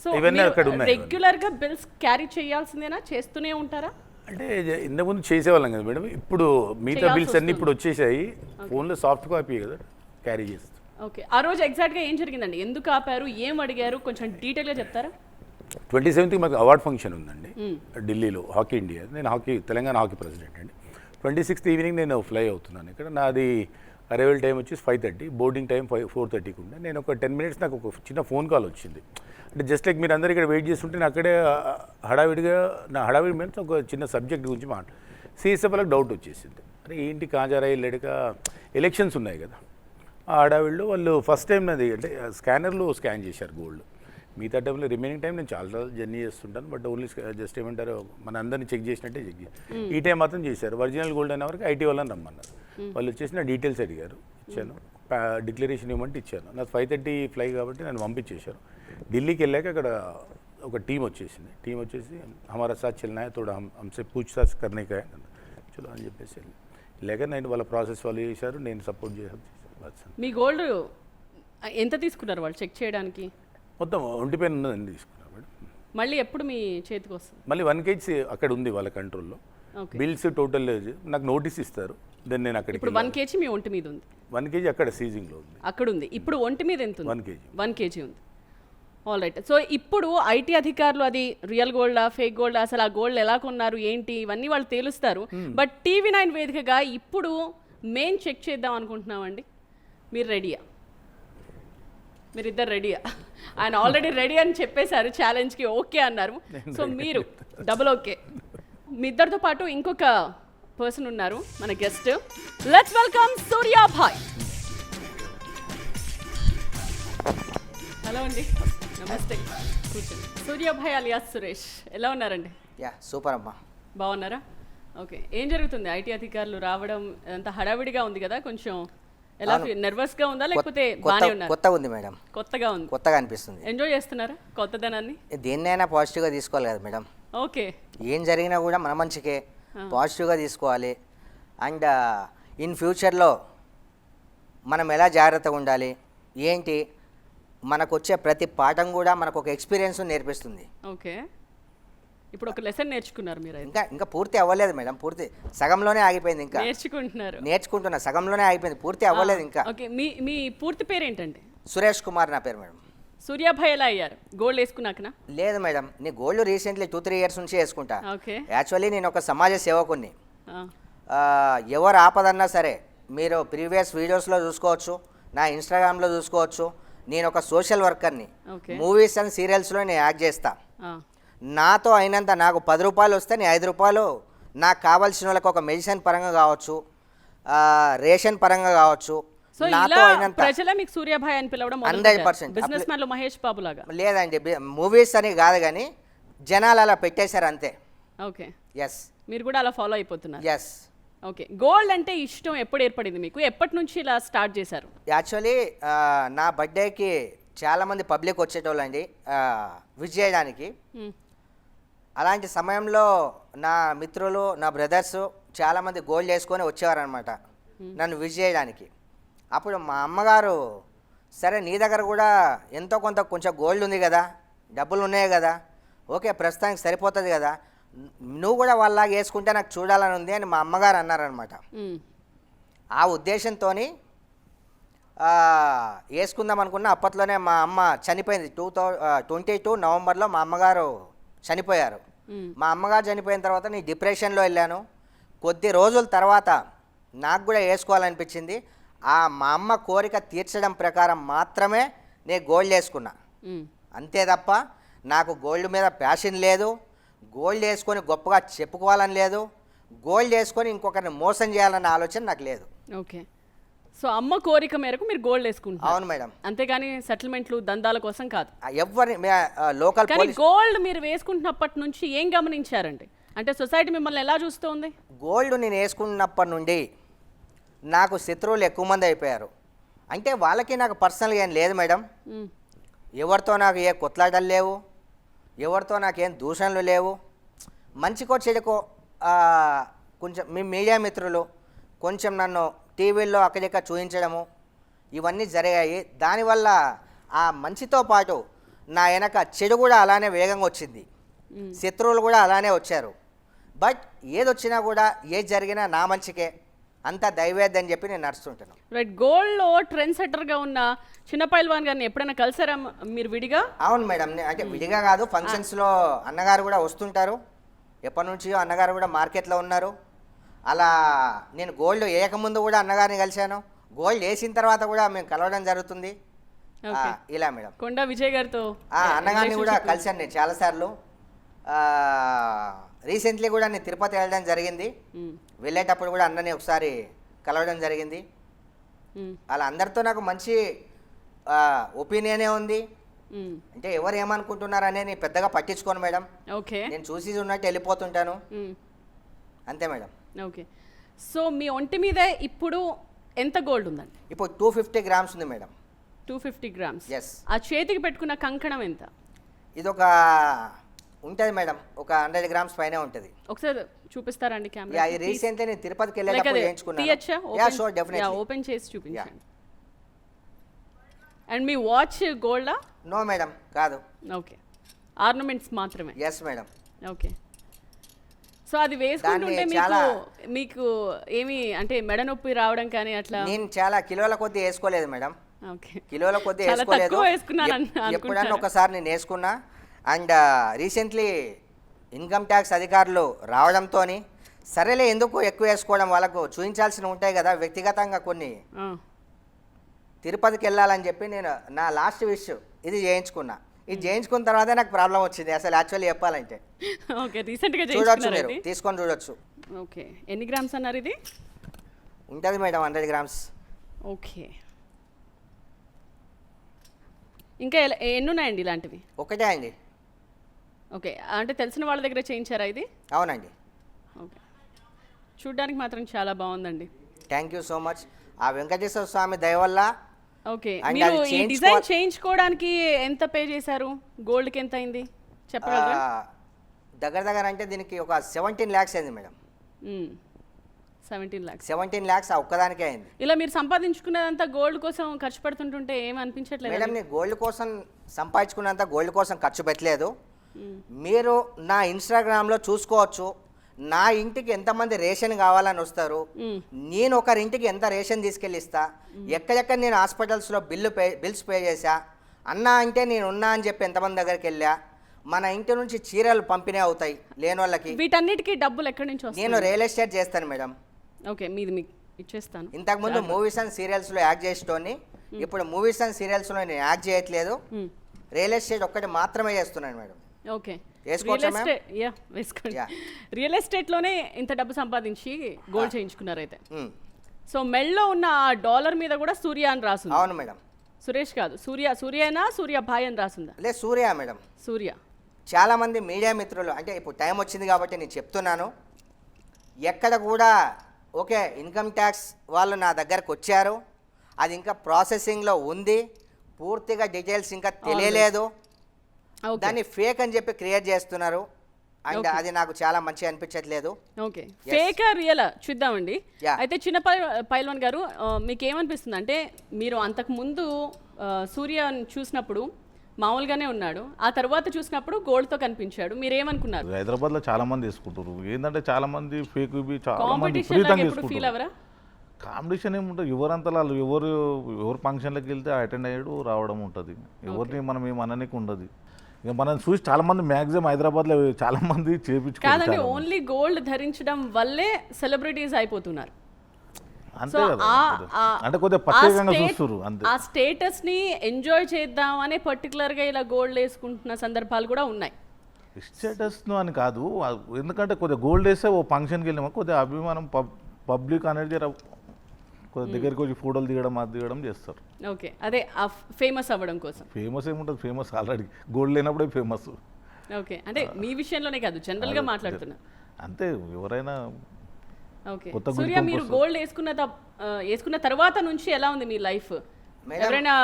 సో ఇవన్నీ అక్కడ ఉన్నాయి. రెగ్యులర్ గా బిల్స్ క్యారీ చేయాల్సిందేనా, చేస్తూనే ఉంటారా? అంటే ఇంతకుముందు చేసేవాళ్ళం కదా మేడం, ఇప్పుడు మిగతా బిల్స్ అన్నీ ఇప్పుడు వచ్చేసాయి, ఫోన్లో సాఫ్ట్ కాపీ కదా క్యారీ చేస్తాం. ఓకే, ఆ రోజు ఎగ్జాక్ట్గా ఏం జరిగిందండి? ఎందుకు ఆపారు, ఏం అడిగారు, కొంచెం డీటెయిల్గా చెప్తారా? 27th మాకు అవార్డ్ ఫంక్షన్ ఉందండి ఢిల్లీలో, హాకీ ఇండియా. నేను తెలంగాణ హాకీ ప్రెసిడెంట్ అండి. 26th ఈవినింగ్ నేను ఫ్లై అవుతున్నాను ఇక్కడ. నాది అరైవల్ టైం వచ్చేసి 5:30, బోర్డింగ్ టైం 4:30కి ఉండే. నేను ఒక 10 minutes నాకు ఒక చిన్న ఫోన్ కాల్ వచ్చింది. అంటే జస్ట్ లైక్ మీరు అందరు ఇక్కడ వెయిట్ చేస్తుంటే నేను అక్కడే హడావిడి మీన్స్ ఒక చిన్న సబ్జెక్ట్ గురించి సిఎస్ఎఫ్లకు డౌట్ వచ్చేసింది. అరే ఏంటి కాజారా వెళ్ళాడుక, ఎలక్షన్స్ ఉన్నాయి కదా, ఆ హడావిడిలో వాళ్ళు ఫస్ట్ టైం నాది అంటే స్కానర్లో స్కాన్ చేశారు గోల్డ్. మిగతా టైంలో రిమైనింగ్ టైం నేను చాలా జర్నీ చేస్తుంటాను, బట్ ఓన్లీ జస్ట్ ఏమంటారు మన అందరినీ చెక్ చేసినట్టే చెక్ చేసి ఈ టైం మాత్రం చేశారు. ఒరిజినల్ గోల్డ్ అయిన వరకు ఐటీ వాళ్ళని రమ్మన్నారు. వాళ్ళు వచ్చేసి నా డీటెయిల్స్ అడిగారు, ఇచ్చాను. డిక్లరేషన్ ఇవ్వమంటే ఇచ్చాను. నాకు 5:30 ఫ్లై కాబట్టి నన్ను పంపించేశారు. ఢిల్లీకి వెళ్ళాక అక్కడ ఒక టీం వచ్చేసింది. టీం వచ్చేసి హమారా సాత్ చల్నా హై, తోడా హమ్సే పూఛతాచ్ కర్నే కా చలో అని చెప్పేసి వెళ్ళాక నేను వాళ్ళ ప్రాసెస్ వాళ్ళు చేశారు, నేను సపోర్ట్ చేశాను. మీ గోల్డ్ ఎంత తీసుకున్నారు వాళ్ళు చెక్ చేయడానికి? మొత్తం ఒంటిపైన ఉన్నదండి తీసుకున్నాను మేడం. మళ్ళీ ఎప్పుడు మీ చేతికి వస్తుంది? మళ్ళీ 1 kg అక్కడ ఉంది వాళ్ళ కంట్రోల్లో. బిల్స్ టోటల్ నాకు నోటీస్ ఇస్తారు, దెన్ నేను అక్కడ. ఇప్పుడు 1 kg మీ ఒంటి మీద ఉంది? 1 kg అక్కడ సీజింగ్లో ఉంది. అక్కడ ఉంది. ఇప్పుడు ఒంటి మీద ఎంత ఉంది? 1 kg. 1 kg ఉంది. All right. సో ఇప్పుడు ఐటీ అధికారులు అది రియల్ గోల్డా ఫేక్ గోల్డా, అసలు ఆ గోల్డ్ ఎలా కొన్నారు ఏంటి ఇవన్నీ వాళ్ళు తేలుస్తారు. బట్ TV9 వేదికగా ఇప్పుడు మెయిన్ చెక్ చేద్దాం అనుకుంటున్నామండి. మీరు రెడీయా? మీరిద్దరు రెడీయా? ఆయన ఆల్రెడీ రెడీ అని చెప్పేశారు, ఛాలెంజ్కి ఓకే అన్నారు. సో మీరు డబుల్ ఓకే. మీ ఇద్దరితో పాటు ఇంకొక పర్సన్ ఉన్నారు మన guest. Let's welcome Suryabhai. Hello అండి, నమస్తే. కూర్చోండి. సూర్యాభాయ్ అలియాస్ సురేష్, ఎలా ఉన్నారండి? యా సూపర్ అమ్మా. బాగున్నారా? ఓకే, ఏం జరుగుతుంది? ఐటీ అధికారులు రావడం అంత హడావిడిగా ఉంది కదా, కొంచెం ఎలా నర్వస్ గా ఉందా లేకపోతే బానే ఉన్నారు? కొత్తగా ఉంది మేడం. కొత్తగా ఉంది, కొత్తగా అనిపిస్తుంది. ఎంజాయ్ చేస్తున్నారా కొత్తదనాన్ని? దేన్నైనా పాజిటివ్గా తీసుకోవాలి కదా మేడం. ఓకే, ఏం జరిగినా కూడా మన మంచికే పాజిటివ్గా తీసుకోవాలి. అండ్ ఇన్ ఫ్యూచర్లో మనం ఎలా జాగ్రత్తగా ఉండాలి ఏంటి, మనకు వచ్చే ప్రతి పాఠం కూడా మనకు ఒక ఎక్స్పీరియన్స్ నేర్పిస్తుంది. ఓకే, ఇప్పుడు ఒక లెసన్ నేర్చుకున్నారు మీరు? ఇంకా పూర్తి అవ్వలేదు మేడం, పూర్తి సగంలోనే ఆగిపోయింది. ఇంకా నేర్చుకుంటున్నా, సగంలోనే ఆగిపోయింది, పూర్తి అవ్వలేదు ఇంకా. ఓకే, మీ పూర్తి పేరు ఏంటండి? సురేష్ కుమార్ నా పేరు మేడం. సూర్యాభాయ్ ఎలా అయ్యారు? గోల్డ్ వేసుకున్నాకనా? లేదు మేడం, నీ గోల్డ్ రీసెంట్లీ 2-3 years నుంచి వేసుకుంటా. ఓకే, యాక్చువల్లీ నేను ఒక సమాజ సేవకుని. ఎవరు ఆపదన్నా సరే మీరు ప్రీవియస్ వీడియోస్లో చూసుకోవచ్చు, నా ఇన్స్టాగ్రామ్లో చూసుకోవచ్చు. నేను ఒక సోషల్ వర్కర్ని. మూవీస్ అండ్ సీరియల్స్లో నేను యాక్ట్ చేస్తా. నాతో అయినంత నాకు 10 రూపాయలు వస్తే నేను 5 రూపాయలు నాకు కావాల్సిన వాళ్ళకి ఒక మెడిసిన్ పరంగా కావచ్చు, రేషన్ పరంగా కావచ్చు, నాతో అయినంత. ప్రజలే మీకు సూర్యాభాయ్ అని పిలవడం 100%. బిజినెస్ మ్యాన్ లో మహేష్ బాబు లాగా? లేదండి, మూవీస్ అని కాదు కానీ జనాలు అలా పెట్టేశారు అంతే. ఓకే, ఎస్, మీరు కూడా అలా ఫాలో అయిపోతున్నారు? ఎస్. ఓకే, గోల్డ్ అంటే ఇష్టం ఎప్పుడు ఏర్పడింది మీకు? ఎప్పటి నుంచి ఇలా స్టార్ట్ చేశారు? యాక్చువల్లీ నా బర్త్డేకి చాలామంది పబ్లిక్ వచ్చేటోళ్ళండి విష్ చేయడానికి. మ్మ్. అలాంటి సమయంలో నా మిత్రులు, నా బ్రదర్స్ చాలామంది గోల్డ్ వేసుకొని వచ్చేవారనమాట నన్ను విష్ చేయడానికి. అప్పుడు మా అమ్మగారు, సరే నీ దగ్గర కూడా ఎంతో కొంత కొంచెం గోల్డ్ ఉంది కదా, డబ్బులు ఉన్నాయి కదా, ఓకే ప్రస్తుతానికి సరిపోతుంది కదా, నువ్వు కూడా వాళ్ళలాగా వేసుకుంటే నాకు చూడాలని ఉంది అని మా అమ్మగారు అన్నారనమాట. మ్మ్. ఆ ఉద్దేశంతో వేసుకుందాం అనుకున్న అప్పట్లోనే మా అమ్మ చనిపోయింది. 2022 నవంబర్లో మా అమ్మగారు చనిపోయారు. మా అమ్మగారు చనిపోయిన తర్వాత నేను డిప్రెషన్లో వెళ్ళాను. కొద్ది రోజుల తర్వాత నాకు కూడా వేసుకోవాలనిపించింది. మా అమ్మ కోరిక తీర్చడం ప్రకారం మాత్రమే నేను గోల్డ్ వేసుకున్నా. మ్మ్. అంతే తప్ప నాకు గోల్డ్ మీద ప్యాషన్ లేదు, గోల్డ్ వేసుకొని గొప్పగా చెప్పుకోవాలని లేదు, గోల్డ్ వేసుకొని ఇంకొకరిని మోసం చేయాలన్న ఆలోచన నాకు లేదు. ఓకే, సో అమ్మ కోరిక మేరకు మీరు గోల్డ్ వేసుకుంటారు? అవును మేడం. అంతేగాని సెటిల్మెంట్లు దందాల కోసం కాదు. ఎవరిని లోకల్ కానీ పోలీస్ గోల్డ్ మీరు వేసుకుంటున్నప్పటి నుంచి ఏం గమనించారండి? అంటే సొసైటీ మిమ్మల్ని ఎలా చూస్తుంది? గోల్డ్ నేను వేసుకున్నప్పటి నుండి నాకు శత్రువులు ఎక్కువ మంది అయిపోయారు. అంటే వాళ్ళకి నాకు పర్సనల్గా ఏం లేదు మేడం. మ్మ్. ఎవరితో నాకు ఏ కొట్లాటలు లేవు, ఎవరితో నాకేం దూషణలు లేవు. మంచికో చెడుకో కొంచెం మీ మీడియా మిత్రులు కొంచెం నన్ను టీవీల్లో అక్కడిక్కడ చూపించడము ఇవన్నీ జరిగాయి. దానివల్ల ఆ మంచితో పాటు నా వెనక చెడు కూడా అలానే వేగంగా వచ్చింది, శత్రువులు కూడా అలానే వచ్చారు. బట్ ఏదొచ్చినా కూడా ఏది జరిగినా నా మంచికే, అంతా దైవేద్దని చెప్పి నేను నడుస్తుంటాను. రైట్, గోల్డ్లో ట్రెండ్ సెట్టర్గా ఉన్న చిన్న పైల్వాన్ గారిని ఎప్పుడైనా కలిసారా మీరు విడిగా? అవును మేడం, అంటే విడిగా కాదు, ఫంక్షన్స్లో అన్నగారు కూడా వస్తుంటారు. ఎప్పటి నుంచో అన్నగారు కూడా మార్కెట్లో ఉన్నారు. అలా నేను గోల్డ్ వేయకముందు కూడా అన్నగారిని కలిశాను, గోల్డ్ వేసిన తర్వాత కూడా మేము కలవడం జరుగుతుంది. ఇలా మేడం. కొండా విజయ్ గారితో అన్నగారిని కూడా కలిశాను నేను చాలాసార్లు. రీసెంట్లీ కూడా నేను తిరుపతి వెళ్ళడం జరిగింది. వెళ్ళేటప్పుడు కూడా అన్నని ఒకసారి కలవడం జరిగింది. అలా అందరితో నాకు మంచి ఒపీనియనే ఉంది. అంటే ఎవరు ఏమనుకుంటున్నారనే నేను పెద్దగా పట్టించుకోను మేడం. ఓకే, నేను చూసి ఉన్నట్టు వెళ్ళిపోతుంటాను, అంతే మేడం. ఓకే, సో మీ ఒంటి మీద ఇప్పుడు ఎంత గోల్డ్ ఉందండి? ఇప్పుడు 250 గ్రామ్స్ ఉంది మేడం. 250 గ్రామ్స్. ఎస్. ఆ చేతికి పెట్టుకున్న కంకణం ఎంత? ఇది ఒక ఉంటుంది మేడం, ఒక 100 గ్రామ్స్ పైనే ఉంటుంది. ఒకసారి చూపిస్తారండి కెమెరా? ఇది రీసెంట్లీ నేను తిరుపతికి వెళ్ళేటప్పుడు చేయించుకున్నాను. Yeah sure, definitely. ఓపెన్ చేసి చూపించండి. అండ్ మీ వాచ్ గోల్డా? నో మేడం, కాదు. ఓకే, ఆర్నమెంట్స్ మాత్రమే. Yes madam. ఓకే, సో అది వేసుకుంటుంటే మీకు ఏమి అంటే మెడ నొప్పి రావడం కానీ అట్లా? నేను చాలా కిలోల కొద్దీ వేసుకోలేదు మేడం. ఓకే, కిలోల కొద్దీ చాలా వేసుకోలేదు, తక్కువ వేసుకున్నాను ఎప్పుడన్నా ఒకసారి నేను వేసుకున్నా. అండ్ రీసెంట్లీ ఇన్కమ్ ట్యాక్స్ అధికారులు రావడంతో సరేలే ఎందుకు ఎక్కువ వేసుకోవడం, వాళ్ళకు చూపించాల్సినవి ఉంటాయి కదా వ్యక్తిగతంగా కొన్ని, తిరుపతికి వెళ్ళాలని చెప్పి నేను నా లాస్ట్ విష్ ఇది చేయించుకున్నా. ఇది చేయించుకున్న తర్వాత నాకు ప్రాబ్లం వచ్చింది అసలు యాక్చువల్లీ చెప్పాలంటే. ఓకే, రీసెంట్గా చూడొచ్చు, మీరు తీసుకొని చూడొచ్చు. ఓకే, ఎన్ని గ్రామ్స్ అన్నారు ఇది? ఉంటుంది మేడం 100 గ్రామ్స్. ఓకే, ఇంకా ఎన్ని ఉన్నాయండి ఇలాంటివి? ఒకటే అండి. ఓకే, అంటే తెలిసిన వాళ్ళ దగ్గర చేయించారా ఇది? అవునండి. ఓకే, చూడ్డానికి మాత్రం చాలా బాగుందండి. Thank you so much. ఆ వెంకటేశ్వర స్వామి దయ వల్ల. ఓకే, మీరు ఈ డిజైన్ చేయించుకోవడానికి ఎంత పే చేశారు? గోల్డ్కి ఎంత అయింది చెప్పగలరా? దగ్గర అంటే దీనికి ఒక 17 lakhs అయింది మేడం. 17 lakhs. 17 lakhs ఆ ఒక్కదానికే అయింది. ఇలా మీరు సంపాదించుకున్నదంతా గోల్డ్ కోసం ఖర్చు పెడుతుంటుంటే ఏం అనిపించట్లేదు? మేడం, నేను గోల్డ్ కోసం సంపాదించుకున్నంత గోల్డ్ కోసం ఖర్చు పెట్టలేదు. మీరు నా ఇన్స్టాగ్రామ్లో చూసుకోవచ్చు, నా ఇంటికి ఎంతమంది రేషన్ కావాలని వస్తారు, నేను ఒకరింటికి ఎంత రేషన్ తీసుకెళ్ళి ఇస్తా, ఎక్కడెక్కడ నేను హాస్పిటల్స్లో బిల్స్ పే చేశా, అన్నా అంటే నేను ఉన్నా అని చెప్పి ఎంతమంది దగ్గరికి వెళ్ళా, మన ఇంటి నుంచి చీరలు పంపిణీ అవుతాయి లేని వాళ్ళకి. వీటన్నిటికీ డబ్బులు ఎక్కడి నుంచి వస్తాయి? నేను రియల్ ఎస్టేట్ చేస్తాను మేడం. ఓకే, మీది మీకు ఇచ్చేస్తాను. ఇంతకుముందు మూవీస్ అండ్ సీరియల్స్లో యాక్ట్ చేసేటోని, ఇప్పుడు మూవీస్ అండ్ సీరియల్స్లో నేను యాక్ట్ చేయట్లేదు, రియల్ ఎస్టేట్ ఒక్కటి మాత్రమే చేస్తున్నాను మేడం. ఓకే, వేసుకోండి. రియల్ ఎస్టేట్లోనే ఇంత డబ్బు సంపాదించి గోల్డ్ చేయించుకున్నారు అయితే. సో మెల్లో ఉన్న ఆ డాలర్ మీద కూడా సూర్య అని రాసింది. అవును మేడం. సురేష్ కాదు, సూర్యనా సూర్యభాయ్ అని రాసిందా? లే, సూర్య మేడం. సూర్య. చాలామంది మీడియా మిత్రులు, అంటే ఇప్పుడు టైం వచ్చింది కాబట్టి నేను చెప్తున్నాను, ఎక్కడ కూడా ఓకే ఇన్కమ్ ట్యాక్స్ వాళ్ళు నా దగ్గరకు వచ్చారు, అది ఇంకా ప్రాసెసింగ్లో ఉంది, పూర్తిగా డీటెయిల్స్ ఇంకా తెలియలేదు, ఓకే దాన్ని ఫేక్ అని చెప్పి క్రియేట్ చేస్తున్నారు. అండ్ అది నాకు చాలా మంచిగా అనిపించట్లేదు. ఓకే ఫేకా రియలా చూద్దామండి. Yeah. అయితే చిన్న పైల్వాన్ గారు మీకు ఏమనిపిస్తుంది అంటే మీరు అంతకు ముందు సూర్య చూసినప్పుడు మామూలుగానే ఉన్నాడు, ఆ తర్వాత చూసినప్పుడు గోల్డ్తో కనిపించాడు, మీరేమనుకున్నారు? హైదరాబాద్లో చాలా మంది వేసుకుంటారు. ఏంటంటే చాలా మంది ఫేక్ చాలా మంది కాంపిటీషన్ విపరీతంగా ఎప్పుడు ఫీల్ వేసుకుంటారు. అవరా? కాంపిటీషన్ ఏముంటుంది, ఎవరంతా వాళ్ళు ఎవరు ఫంక్షన్లకు వెళ్తే అటెండ్ అయ్యాడు రావడం ఉంటుంది. ఎవరిని మనం ఏం అననీకి ఉండదు. ఇక మనం చూసి చాలా మంది మ్యాక్సిమం హైదరాబాద్లో చాలా మంది కాదండి, చేపించుకుంటారు. ఓన్లీ గోల్డ్ ధరించడం వల్లే సెలబ్రిటీస్ అయిపోతున్నారు. అంతే సో కదా, అంటే కొద్దిగా ప్రత్యేకంగా చూస్తారు అంతే. ఆ స్టేటస్ ని ఎంజాయ్ చేద్దామనే పర్టికులర్ గా ఇలా గోల్డ్ వేసుకుంటున్న సందర్భాలు కూడా ఉన్నాయి. స్టేటస్ను అని కాదు, ఎందుకంటే కొద్దిగా గోల్డ్ వేస్తే ఓ ఫంక్షన్కి వెళ్ళామో కొద్దిగా అభిమానం పబ్లిక్ అనేది కొద్దిగా దగ్గరికి వచ్చి ఫోటోలు దిగడం అది దిగడం చేస్తారు. ఓకే అదే ఫేమస్ అవ్వడం కోసం. ఫేమస్ ఏముంటుంది, ఫేమస్ ఆల్రెడీ గోల్డ్ లేనప్పుడే ఫేమస్. ఓకే అంటే మీ విషయంలోనే కాదు జనరల్ గా మాట్లాడుతున్నా. అంతే ఎవరైనా. ఓకే కొత్త సూర్య గుర్తింపు మీరు వస్తుంది. గోల్డ్ వేసుకున్న తర్వాత నుంచి ఎలా ఉంది మీ లైఫ్? ఎవరైనా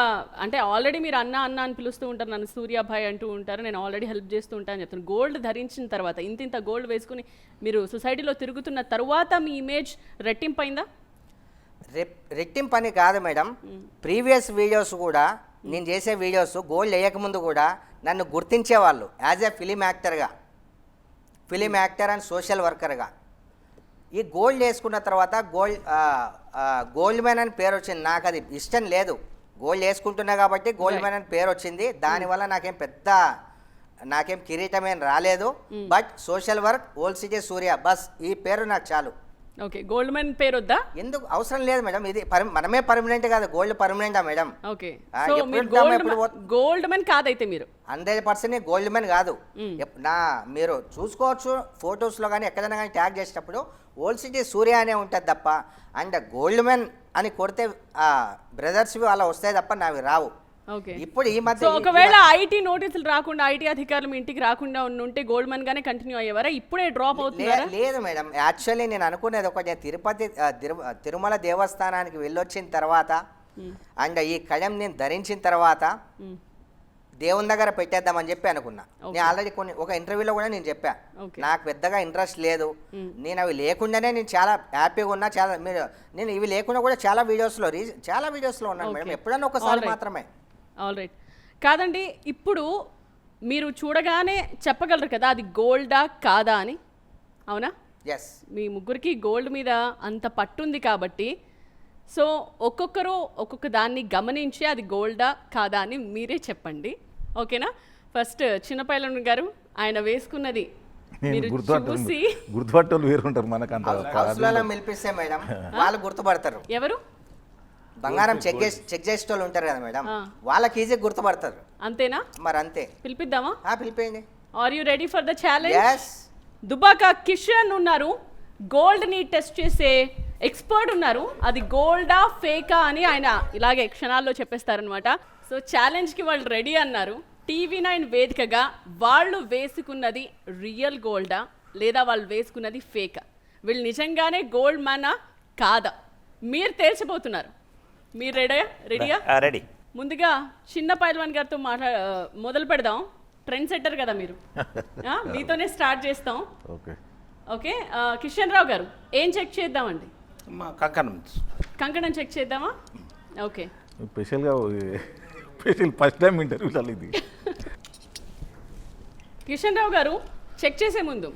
అంటే ఆల్రెడీ మీరు అన్న అని పిలుస్తూ ఉంటారు, నన్ను సూర్యాభాయ్ అంటూ ఉంటారు, నేను ఆల్రెడీ హెల్ప్ చేస్తూ ఉంటాను చెప్తాను. గోల్డ్ ధరించిన తర్వాత ఇంత గోల్డ్ వేసుకుని మీరు సొసైటీలో తిరుగుతున్న తర్వాత మీ ఇమేజ్ రెట్టింపైందా? రెట్టింపు పని కాదు మేడం, ప్రీవియస్ వీడియోస్ కూడా నేను చేసే వీడియోస్ గోల్డ్ వేయకముందు కూడా నన్ను గుర్తించేవాళ్ళు as a film actor and social వర్కర్గా. ఈ గోల్డ్ వేసుకున్న తర్వాత గోల్డ్ మ్యాన్ అని పేరు వచ్చింది. నాకు అది ఇష్టం లేదు, గోల్డ్ వేసుకుంటున్నా కాబట్టి గోల్డ్ మ్యాన్ అని పేరు వచ్చింది. దానివల్ల నాకేం కిరీటమేం రాలేదు. But social work old city Surya bus ఈ పేరు నాకు చాలు. ఓకే గోల్డ్ మెన్ పేరు వద్దా? ఎందుకు అవసరం లేదు మేడం, ఇది మనమే పర్మనెంట్ కాదు, గోల్డ్ పర్మనెంటా మేడం? ఓకే ఆ, సో ఎప్పుడు మీరు ఉంటామో ఎప్పుడు గోల్డ్ మెన్ కాదైతే మీరు 100% గోల్డ్ మెన్ కాదు. మీరు చూసుకోవచ్చు ఫొటోస్లో కానీ ఎక్కడైనా కానీ ట్యాగ్ చేసేటప్పుడు ఓల్డ్ సిటీ సూర్య అనే ఉంటుంది తప్ప, అండ్ గోల్డ్ మెన్ అని కొడితే బ్రదర్స్వి అలా వస్తాయి తప్ప నావి రావు. ఓకే ఇప్పుడు ఈ మధ్య సో ఒకవేళ ఐటీ నోటీసులు రాకుండా ఐటీ అధికారులు మీ ఇంటికి రాకుండా ఉంటే గోల్డ్ మెన్ గానే కంటిన్యూ అయ్యేవారా? ఇప్పుడే డ్రాప్ అవుతున్నారా? లేదు మేడం, యాక్చువల్లీ నేను అనుకునేది ఒకటి, తిరుమల దేవస్థానానికి వెళ్ళొచ్చిన తర్వాత అండ్ ఈ కళం నేను ధరించిన తర్వాత దేవుని దగ్గర పెట్టేద్దామని చెప్పి అనుకున్నా. నేను ఆల్రెడీ ఒక ఇంటర్వ్యూలో కూడా నేను చెప్పా, నాకు పెద్దగా ఇంట్రెస్ట్ లేదు, నేను అవి లేకుండానే నేను చాలా హ్యాపీగా ఉన్నా. నేను ఇవి లేకుండా కూడా చాలా వీడియోస్లో ఉన్నాను మేడం, ఎప్పుడన్నా ఒకసారి మాత్రమే. ఆల్ రైట్ కాదండి, ఇప్పుడు మీరు చూడగానే చెప్పగలరు కదా అది గోల్డా కాదా అని, అవునా? ఎస్, మీ ముగ్గురికి గోల్డ్ మీద అంత పట్టుంది కాబట్టి సో ఒక్కొక్కరు ఒక్కొక్క దాన్ని గమనించి అది గోల్డా కాదా అని మీరే చెప్పండి, ఓకేనా? ఫస్ట్ చిన్నపైలన్ గారు, ఆయన వేసుకున్నది మీరు చూసి గుర్తుపట్టేవాళ్ళు వేరు ఉంటారు మనకంత. హౌస్లలో పిలిపిస్తే మేడం వాళ్ళు గుర్తుపడతారు. ఎవరు? బంగారం చెక్ చేసే వాళ్ళు ఉంటారు కదా మేడం, వాళ్ళకి ఈజీ గుర్తుపడతారు. అంతేనా? మరి అంతే. పిలిపిద్దామా? పిలిపేయండి. Are you ready for the challenge? yes Dubaka Kishan ఉన్నారు, గోల్డ్ ని టెస్ట్ చేసే ఎక్స్పర్ట్ ఉన్నారు, అది గోల్డా ఫేకా అని ఆయన ఇలాగే క్షణాల్లో చెప్పేస్తారనమాట. సో ఛాలెంజ్కి వాళ్ళు రెడీ అన్నారు. TV9 వేదికగా వాళ్ళు వేసుకున్నది రియల్ గోల్డా లేదా వాళ్ళు వేసుకున్నది ఫేకా, వీళ్ళు నిజంగానే గోల్డ్ మ్యానా కాదా మీరు తేల్చిపోతున్నారు. మీరు రెడీయా? రెడీ. ముందుగా చిన్న పైల్వాన్ గారితో మొదలు పెడదాం. ట్రెండ్ సెట్టర్ కదా మీరు, మీతోనే స్టార్ట్ చేస్తాం. ఓకే కిషన్ రావు గారు, ఏం చెక్ చేద్దామండి? కంకణం చెక్ చేద్దామా? ఓకే స్పెషల్ ఫస్ట్ టైం ఇంటర్వ్యూలో ఇది. కిషన్ రావు గారు, చెక్ చేసే ముందు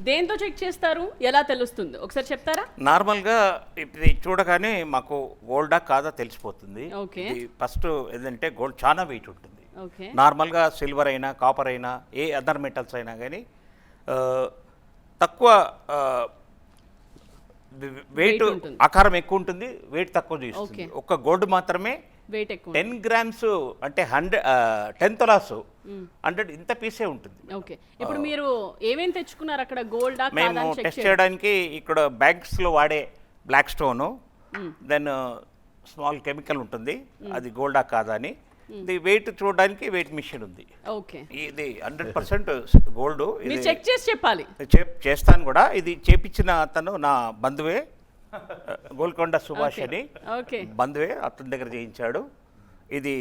దేంతో చెక్ చేస్తారు, ఎలా తెలుస్తుంది ఒకసారి చెప్తారా? నార్మల్గా ఇది చూడగానే మాకు గోల్డా కాదా తెలిసిపోతుంది. ఓకే. ఫస్ట్ ఏంటంటే గోల్డ్ చాలా వెయిట్ ఉంటుంది. ఓకే. నార్మల్గా సిల్వర్ అయినా కాపర్ అయినా ఏ అదర్ మెటల్స్ అయినా కానీ తక్కువ వెయిట్ ఆకారం ఎక్కువ ఉంటుంది, వెయిట్ తక్కువ చేస్తుంది. ఒక్క గోల్డ్ మాత్రమే వెయిట్ ఎక్కువ 10 గ్రామ్స్ అంటే 10 తులాస్ 100 ఇంత పీసే ఉంటుంది. ఓకే, ఇప్పుడు మీరు ఏమేం తెచ్చుకున్నారు అక్కడ గోల్డా కాదా మేము అని చెక్ టెస్ట్ చేయడానికి ఇక్కడ బ్యాంక్స్లో వాడే black stone, then small chemical ఉంటుంది, అది గోల్డా కాదా అని. ఇది వెయిట్ చూడడానికి వెయిట్ మిషన్ ఉంది. ఓకే, ఇది 100% గోల్డ్. మీరు చెక్ చేసి చెప్పాలి. చేస్తాను కూడా. ఇది చేపించిన అతను నా బంధువే, గోల్కొండ సుభాష్ అని ఓకే బంధువే, అతని దగ్గర చేయించాడు. ఇది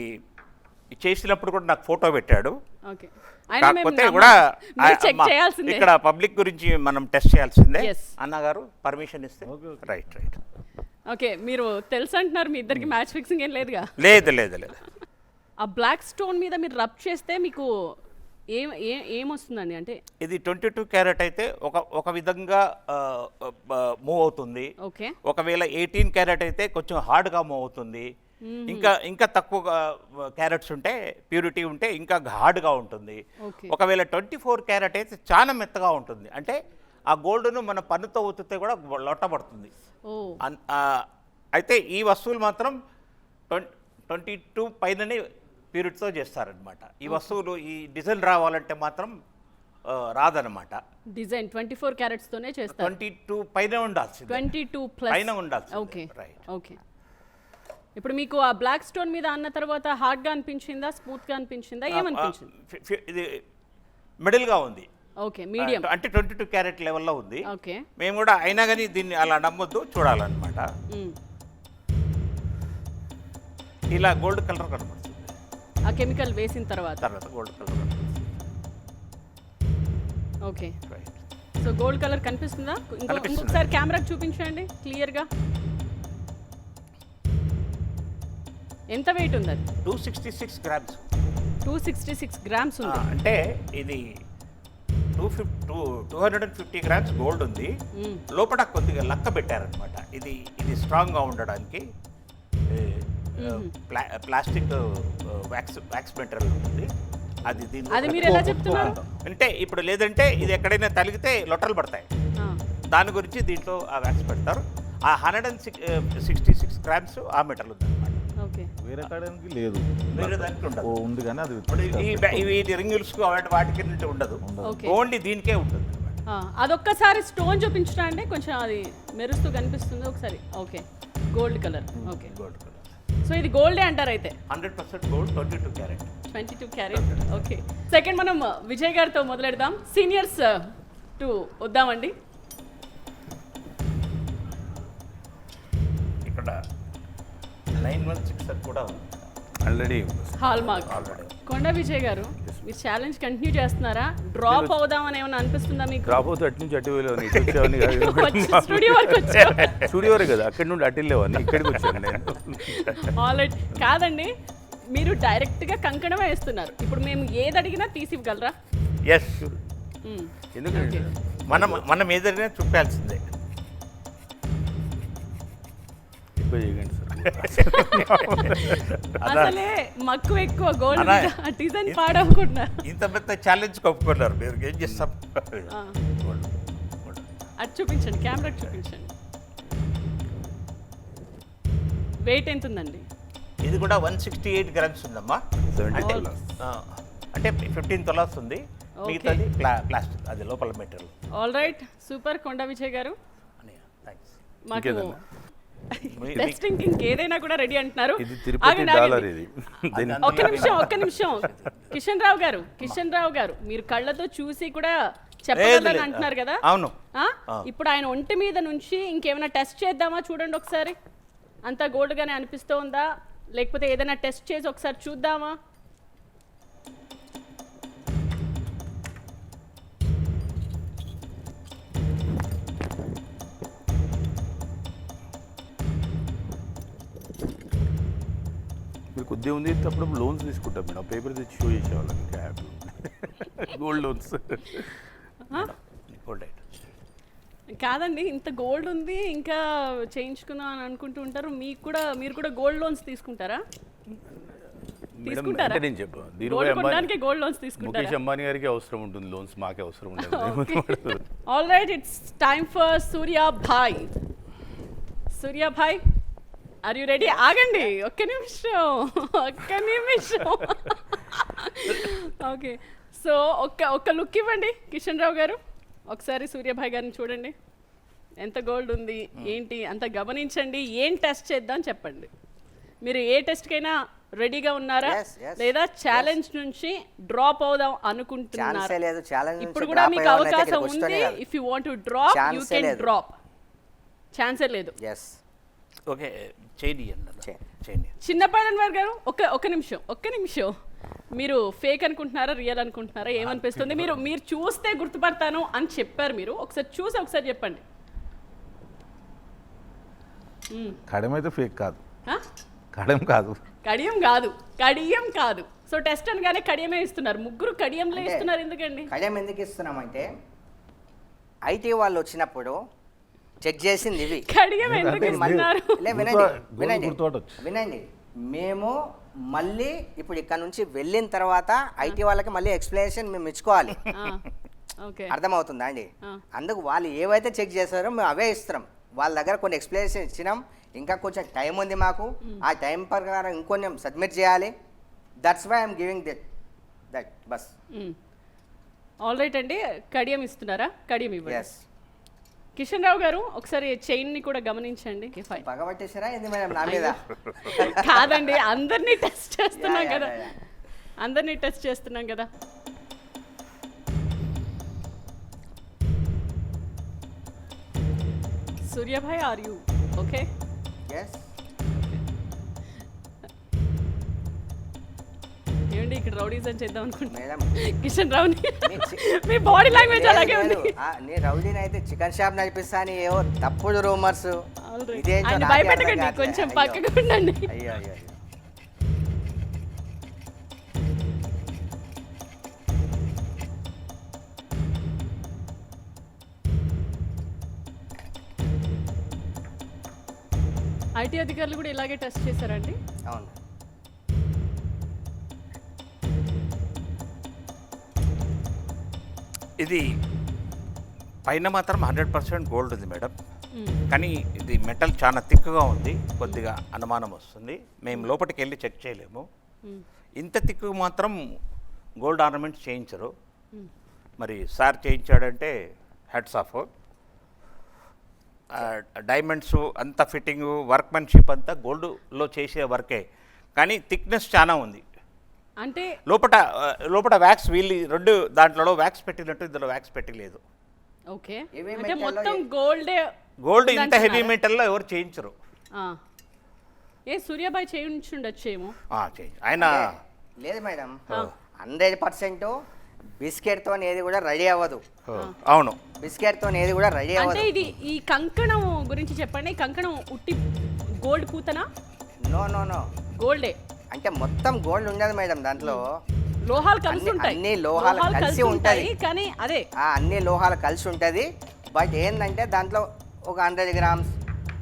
చేసినప్పుడు కూడా నాకు ఫోటో పెట్టాడు. ఓకే కాకపోతే కూడా చెక్ చేయాల్సిందే. ఇక్కడ పబ్లిక్ గురించి మనం టెస్ట్ చేయాల్సిందే. Yes. అన్నగారు పర్మిషన్ ఇస్తే రైట్ రైట్. ఓకే మీరు తెలుసు అంటున్నారు, మీ ఇద్దరికి మ్యాచ్ ఫిక్సింగ్ ఏం లేదుగా? లేదు లేదు లేదు. ఆ బ్లాక్ స్టోన్ మీద మీరు రబ్ చేస్తే మీకు ఏమొస్తుందండి? అంటే ఇది 22 క్యారెట్ అయితే ఒక విధంగా మూవ్ అవుతుంది. ఓకే ఒకవేళ 18 క్యారెట్ అయితే కొంచెం హార్డ్గా మూవ్ అవుతుంది. ఇంకా తక్కువ క్యారెట్స్ ఉంటే, ప్యూరిటీ ఉంటే ఇంకా హార్డ్గా ఉంటుంది. Okay. ఒకవేళ 24 క్యారెట్ అయితే చాలా మెత్తగా ఉంటుంది. అంటే ఆ గోల్డ్ను మన పన్నుతో ఉత్తితే కూడా లొట్టబడుతుంది. ఓ అయితే ఈ వస్తువులు మాత్రం 22 పైననే ప్యూరిటీతో చేస్తారనమాట. ఈ వస్తువులు ఈ డిజైన్ రావాలంటే మాత్రం రాదనమాట. డిజైన్ 24 క్యారెట్స్ తోనే చేస్తారు. 22 పైన ఉండాల్సింది. 22 ప్లస్ పైన ఉండాల్సింది. Okay right. ఓకే ఇప్పుడు మీకు ఆ బ్లాక్ స్టోన్ మీద అన్న తర్వాత హార్డ్ గా అనిపించిందా, స్మూత్ గా అనిపించిందా, ఏమనిపించింది? ఇది మిడిల్గా ఉంది. ఓకే మీడియం అంటే 22 క్యారెట్ లెవెల్లో ఉంది. ఓకే మేము కూడా అయినా కానీ దీన్ని అలా నమ్మొద్దు, చూడాలన్నమాట. ఇలా గోల్డ్ కలర్ కనబడుతుంది. ఆ కెమికల్ వేసిన తర్వాత గోల్డ్ కలర్ కనబడుతుంది. Okay right. So gold colour కనిపిస్తుందా? ఇంకొకసారి కెమెరాకి చూపించండి క్లియర్గా. ఎంత వెయిట్ ఉంది అది? 266 గ్రామ్స్. 266 గ్రామ్స్ ఉంది. అంటే ఇది 250 గ్రామ్స్ గోల్డ్ ఉంది. లోపల కొద్దిగా లక్క పెట్టారనమాట. ఇది స్ట్రాంగ్గా ఉండడానికి. ప్లాస్టిక్ వ్యాక్స్ మెటీరియల్ ఉంటుంది. అది మీరు ఎలా చెప్తున్నారు? అంటే ఇప్పుడు లేదంటే ఇది ఎక్కడైనా తలిగితే లొట్టలు పడతాయి. దాని గురించి దీంట్లో ఆ వ్యాక్స్ పెడతారు. ఆ 166 గ్రామ్స్ ఆ మెటీరియల్ ఉంది అనమాట. ఓకే వేరే కాడానికి లేదు, వేరే దానికి ఉండదు. ఉంది కానీ అది ఈ రింగుల్స్కు వాటికి ఉండదు. ఓన్లీ దీనికే ఉంటుంది. అదొక్కసారి స్టోన్ చూపించరా అండి, కొంచెం అది మెరుస్తూ కనిపిస్తుంది ఒకసారి. Okay gold colour. Okay gold colour. So ఇది గోల్డే అంటారు అయితే? 100% gold, 22 carrot. 22 carrot. Okay second మనం విజయ్ గారితో మొదలెడదాం. Seniors to వద్దామండి. ఇక్కడ 916 కూడా ఉంది ఆల్రెడీ. Hall mark. కొండ విజయ్ గారు మీరు ఛాలెంజ్ కంటిన్యూ చేస్తున్నారా? డ్రాప్ అవుదామని ఏమైనా అనిపిస్తుందా మీకు? డ్రాప్ అవుతూ అటు నుంచి అటు వెళ్ళేవాడిని, ఇటు వచ్చేవాడిని కాదు. స్టూడియో వరకు వచ్చారు. స్టూడియోరే కదా, అక్కడి నుండి అటు వెళ్ళేవాడిని, ఇక్కడికి వచ్చాను నేను. ఆల్రైట్ కాదండి, మీరు డైరెక్ట్గా కంకణం వేస్తున్నారు. ఇప్పుడు మేము ఏది అడిగినా తీసి ఇవ్వగలరా? ఎస్. ఎందుకంటే మనం ఏదైనా చూపాల్సిందే. ఎక్కువ చేయకండి సార్. అసలే మక్కువ ఎక్కువ గోల్డ్ డిజైన్ పాడవకుండా ఇంత పెద్ద ఛాలెంజ్ ఒప్పుకున్నారు. మీరు ఏం చేస్తాం? అది చూపించండి, కెమెరాకి చూపించండి. వెయిట్ ఎంత ఉందండి? ఇది కూడా 168 గ్రామ్స్ ఉందమ్మా. 70 kilos. అంటే 15 తులాస్ ఉంది. మిగతాది ప్లాస్టిక్, అది లోపల మెటీరియల్. ఆల్ రైట్ సూపర్ కొండ విజయ్ గారు. థ్యాంక్స్. మాకు టెస్టింగ్ ఇంకేదైనా కూడా రెడీ అంటున్నారు. ఇది తిరుపతి డాలర్ ఇది. ఒక్క నిమిషం కిషన్ రావు గారు మీరు కళ్ళతో చూసి కూడా చెప్పగలరని అంటున్నారు కదా? అవును. ఇప్పుడు ఆయన ఒంటి మీద నుంచి ఇంకేమైనా టెస్ట్ చేద్దామా? చూడండి ఒకసారి. అంతా గోల్డ్ గానే అనిపిస్తోందా, లేకపోతే ఏదైనా టెస్ట్ చేసి ఒకసారి చూద్దామా? మీకు ఉద్యోగం ఉంది, అప్పుడు లోన్స్ తీసుకుంటాం మేడం. పేపర్ తెచ్చి షో చేసేవాళ్ళం ఇంకా హ్యాపీ. Gold loans. గోల్డ్ కాదండి, ఇంత గోల్డ్ ఉంది ఇంకా చేయించుకుందాం అని అనుకుంటూ ఉంటారు. మీరు కూడా గోల్డ్ లోన్స్ తీసుకుంటారా? మేడం అంటే నేను చెప్పాను, గోల్డ్ లోన్స్ తీసుకుంటారా? ముఖేష్ అంబానీ గారికి అవసరం ఉంటుంది లోన్స్, మాకే అవసరం ఉండదు. All right, it's time for Surya భాయ్. Are you ready? ఆగండి ఒక్క నిమిషం. ఓకే సో ఒక్క లుక్ ఇవ్వండి కిషన్ రావు గారు. ఒకసారి సూర్యభాయ్ గారిని చూడండి. ఎంత గోల్డ్ ఉంది ఏంటి అంత గమనించండి. ఏం టెస్ట్ చేద్దాం చెప్పండి. మీరు ఏ టెస్ట్కైనా రెడీగా ఉన్నారా, లేదా ఛాలెంజ్ నుంచి డ్రాప్ అవుదాం అనుకుంటున్నారా? ఇప్పుడు కూడా మీకు అవకాశం ఉంది. If you want to drop you can drop. ఛాన్సే లేదు. ఎస్. ఓకే చేయండి చేయండి. చేయండి. చిన్నపైన గారు ఒక్క నిమిషం మీరు ఫేక్ అనుకుంటున్నారా రియల్ అనుకుంటున్నారా ఏమనిపిస్తుంది? మీరు చూస్తే గుర్తుపడతాను అని చెప్పారు, మీరు ఒకసారి చెప్పండి. కడియం అయితే ఫేక్ కాదు, ఆ? కడియం కాదు. కడియం కాదు. సో టెస్ట్ అనగానే కడియమే ఇస్తున్నారు, ముగ్గురు కడియంలో ఇస్తున్నారు. ఎందుకండి కడియం ఎందుకు ఇస్తున్నామంటే ఐటీ వాళ్ళు వచ్చినప్పుడు చెక్ చేసింది ఇవి. కడియం ఎందుకు ఇస్తున్నారు? లే, వినండి వినండి గుర్తుపట్టొచ్చు. వినండి. మేము మళ్ళీ ఇప్పుడు ఇక్కడ నుంచి వెళ్ళిన తర్వాత ఐటీ వాళ్ళకి మళ్ళీ ఎక్స్ప్లెనేషన్ మేము ఇచ్చుకోవాలి. ఓకే, అర్థమవుతుందా అండి? అందుకు వాళ్ళు ఏవైతే చెక్ చేశారో మేము అవే ఇస్తున్నాం. వాళ్ళ దగ్గర కొన్ని ఎక్స్ప్లెనేషన్ ఇచ్చినాం, ఇంకా కొంచెం టైం ఉంది మాకు, ఆ టైం ప్రకారం ఇంకొన్ని సబ్మిట్ చేయాలి. That's why I'm giving that bus. All right అండి, కడియం ఇస్తున్నారా? కడియం ఇవ్వండి. ఎస్. కిషన్ రావు గారు ఒకసారి చైన్ ని కూడా గమనించండి. ఫైన్. పగబట్టేశారా ఏంది మేడం నా మీద? కాదండి, అందరినీ టెస్ట్ చేస్తున్నాం యా, కదా, యా, యా. అందరినీ టెస్ట్ చేస్తున్నాం కదా. సూర్యభాయ్, ఆర్ యూ ఓకే? ఎస్. ఏమండి ఇక్కడ రౌడీజం చేద్దాం అనుకుంటున్నా మేడం కిషన్ రావుని. మీ చి- మీ బాడీ లాంగ్వేజ్ లేదు, అలాగే ఉంది. లేదు. నేను రౌడీని అయితే చికెన్ షాప్ నడిపిస్తా అని ఏవో తప్పుడు రూమర్స్. All right. ఇదేంటో ఆయన నాకే అర్థం భయపెట్టకండి, కావట్లే. కొంచెం అయ్యో. పక్కకు ఉండండి. అయ్యో అయ్యో అయ్యో. ఐటీ అధికారులు కూడా ఇలాగే టెస్ట్ చేశారండి. అవును. ఇది పైన మాత్రం 100% గోల్డ్ ఉంది మేడం, కానీ ఇది మెటల్ చాలా థిక్గా ఉంది, కొద్దిగా అనుమానం వస్తుంది. మేము లోపలికి వెళ్ళి చెక్ చేయలేము. ఇంత థిక్ మాత్రం గోల్డ్ ఆర్నమెంట్స్ చేయించరు. మరి సార్ చేయించాడంటే హెడ్స్ ఆఫ్. డైమండ్స్ అంత ఫిట్టింగ్ వర్క్మెన్షిప్ అంతా గోల్డ్లో చేసే వర్కే, కానీ థిక్నెస్ చాలా ఉంది. అంటే లోపల వ్యాక్స్ వీళ్ళు రెండు దాంట్లో వ్యాక్స్ పెట్టినట్టు ఇందులో వ్యాక్స్ పెట్టలేదు. ఓకే, ఇవి అంటే మెటల్లో మొత్తం గోల్డే. గోల్డ్ ఇంత హెవీ మెటల్లో ఎవరు చేయించరు. ఏ సూర్యాబాయ్ చేయించుండొచ్చేమో. ఆయన లేదు మేడం, 100% బిస్కెట్తో ఏది కూడా రెడీ అవ్వదు. అవును, బిస్కెట్తో ఏది కూడా రెడీ అంటే అవ్వదు. ఇది ఈ కంకణం గురించి చెప్పండి. ఈ కంకణం ఉట్టి గోల్డ్ పూతనా? నో నో నో, గోల్డే అంటే మొత్తం గోల్డ్ ఉండదు మేడం దాంట్లో. లోహాలు కలిసి ఉంటాయి. అన్ని లోహాలు కలిసి ఉంటాయి, ఉంటది. కానీ అదే అన్ని లోహాలు కలిసి ఉంటుంది. బట్ ఏంటంటే దాంట్లో ఒక 100 గ్రామ్స్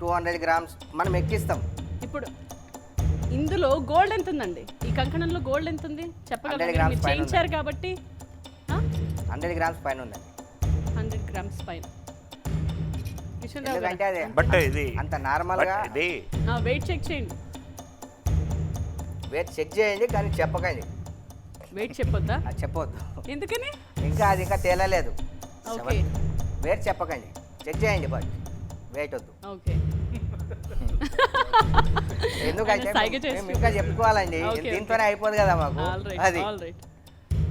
200 గ్రామ్స్ మనం ఎక్కిస్తాం. ఇప్పుడు ఇందులో గోల్డ్ ఎంత ఉందండి? ఈ కంకణంలో గోల్డ్ ఎంత ఉంది 100 చెప్పగలరా? grams మీరు పైన చేయించారు కాబట్టి 100 గ్రామ్స్ పైన ఉందండి. 100 గ్రామ్స్ పైన. కిషన్ రావు ఎందుకంటే గారు, అది బట్ ఇది అంత నార్మల్గా ఇది వెయిట్ చెక్ చేయండి. వెయిట్ చెక్ చేయండి, కానీ చెప్పకండి. వెయిట్ చెప్పొద్దా? అది చెప్పొద్దు, ఎందుకని? అది ఇంకా తేలలేదు. ఓకే వెయిట్ చెప్పకండి, చెక్ చేయండి, బట్ వెయిట్ వద్దు. ఓకే ఎందుకంటే ఆయన సైగ మేము చేస్తూ ఇంకా చెప్పుకోవాలండి. ఓకే, దీంతోనే అయిపోదు కదా మాకు. అది ఆల్ రైట్.